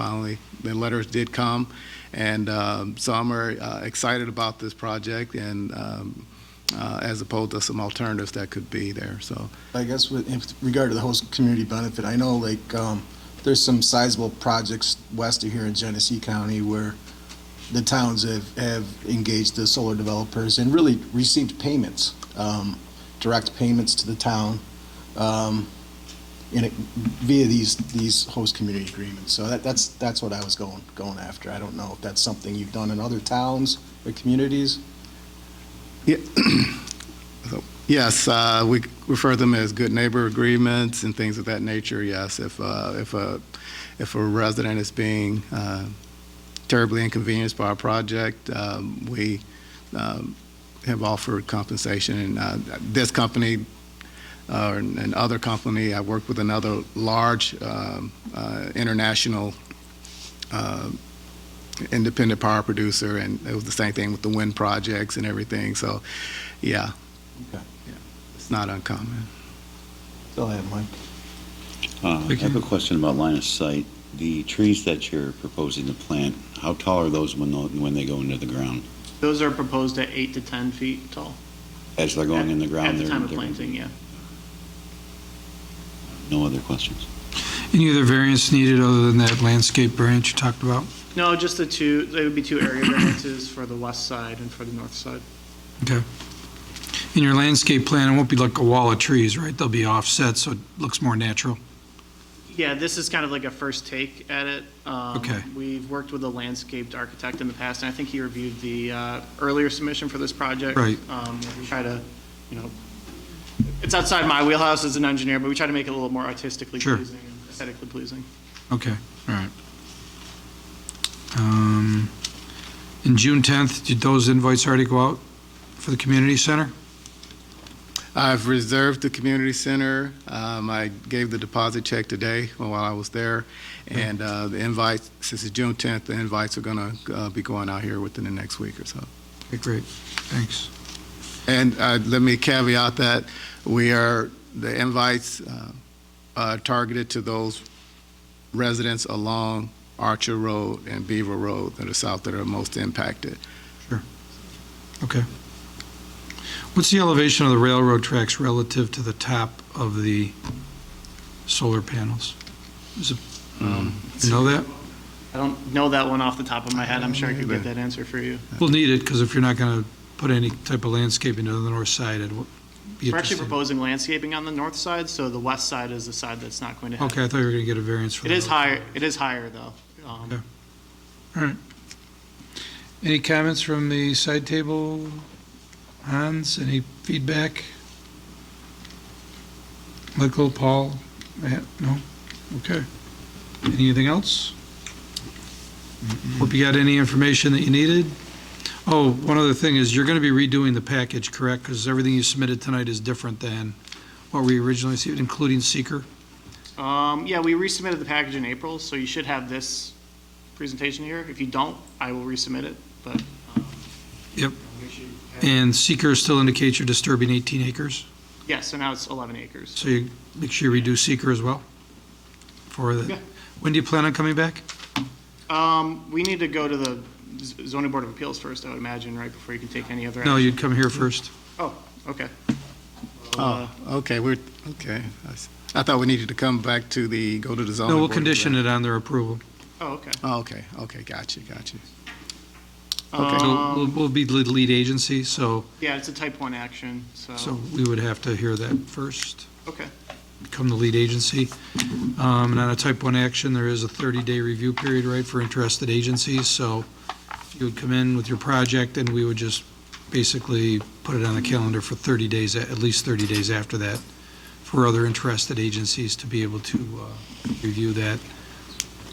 come, and some are excited about this project, and as opposed to some alternatives that could be there. So I guess in regard to the host community benefit, I know there's some sizable projects west of here in Genesee County where the towns have engaged the solar developers and really received payments, direct payments to the town via these host community agreements. So that's what I was going after. I don't know if that's something you've done in other towns or communities. Yeah. Yes, we refer to them as good neighbor agreements and things of that nature. Yes, if a resident is being terribly inconvenienced by a project, we have offered compensation. And this company, and other company, I worked with another large international independent power producer, and it was the same thing with the wind projects and everything. So, yeah. Okay. It's not uncommon. That's all I have, Mike. I have a question about line of sight. The trees that you're proposing to plant, how tall are those when they go into the ground? Those are proposed at 8 to 10 feet tall. As they're going in the ground? At the time of they're- planting, yeah. No other questions? Any other variance needed other than that landscape variance you talked about? No, just the two, there would be two area variances for the west side and for the north side. Okay. In your landscape plan, it won't be like a wall of trees, right? They'll be offset, so it looks more natural. Yeah, this is kind of like a first take at it. Okay. We've worked with a landscaped architect in the past, and I think he reviewed the earlier submission for this project. Right. We try to, it's outside my wheelhouse as an engineer, but we try to make it a little more artistically Sure. pleasing and aesthetically pleasing. Okay, all right. In June 10th, did those invites already go out for the community center? I've reserved the community center. I gave the deposit check today while I was there. And the invites, since it's June 10th, the invites are going to be going out here within the next week or so. Okay, great, thanks. And let me caveat that the invites are targeted to those residents along Archer Road and Beaver Road that are south that are most impacted. Okay. What's the elevation of the railroad tracks relative to the top of the solar panels? Is it, you know that? I don't know that one off the top of my head. I'm sure I could get that answer for you. We'll need it, because if you're not going to put any type of landscaping to the north side, it would be We're actually interesting. proposing landscaping on the north side, so the west side is the side that's not going to have. Okay, I thought you were going to get a variance for It that. is higher, it is higher, though. Okay. All right. Any comments from the side table? Hans, any feedback? Michael, Paul? Matt? No? Okay. Anything else? Hope you got any information that you needed. Oh, one other thing is, you're going to be redoing the package, correct? Because everything you submitted tonight is different than what we originally received, including seeker? Yeah, we resubmitted the package in April, so you should have this presentation here. If you don't, I will resubmit it, but. Yep. And seeker still indicates you're disturbing 18 acres? Yes, so now it's 11 acres. So you make sure you redo seeker as well? For the, Yeah. when do you plan on coming back? We need to go to the zoning board of appeals first, I would imagine, right, before you can take any other action. No, you'd come here first. Oh, okay. Oh, okay, okay. I thought we needed to come back to go to the zoning. No, we'll board. condition it on their approval. Oh, okay. Oh, okay, got you. We'll be the lead agency, so Yeah, it's a type 1 action, so we would have to hear that first. Okay. Become the lead agency. And on a type 1 action, there is a 30-day review period, right, for interested agencies. So you would come in with your project, and we would just basically put it on the calendar for 30 days, at least 30 days after that, for other interested agencies to be able to review that.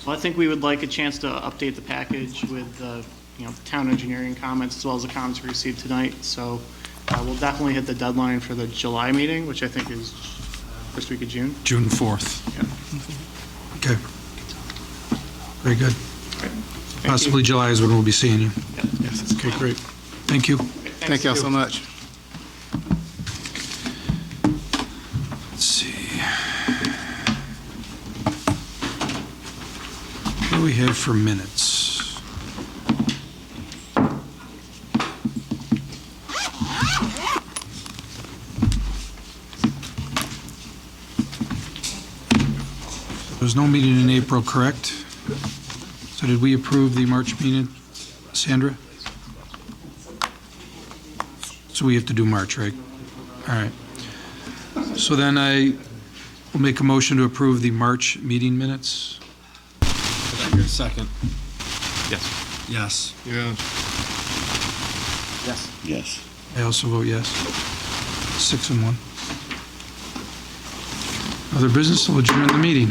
Well, I think we would like a chance to update the package with, town engineering comments as well as the comments we received tonight. So we'll definitely hit the deadline for the July meeting, which I think is first week of June. June 4th. Yeah. Okay. Very good. Thank Possibly you. July is when we'll be seeing you. Yes, Okay, great. Thank you. Thank y'all so much. Let's see. What do we have for minutes? There's no meeting in April, correct? So did we approve the March meeting, Sandra? So we have to do March, right? All right. So then I will make a motion to approve the March meeting minutes. Second. Yes. Yes. Yes. I also vote yes. 6-1. Other business, we'll adjourn the meeting.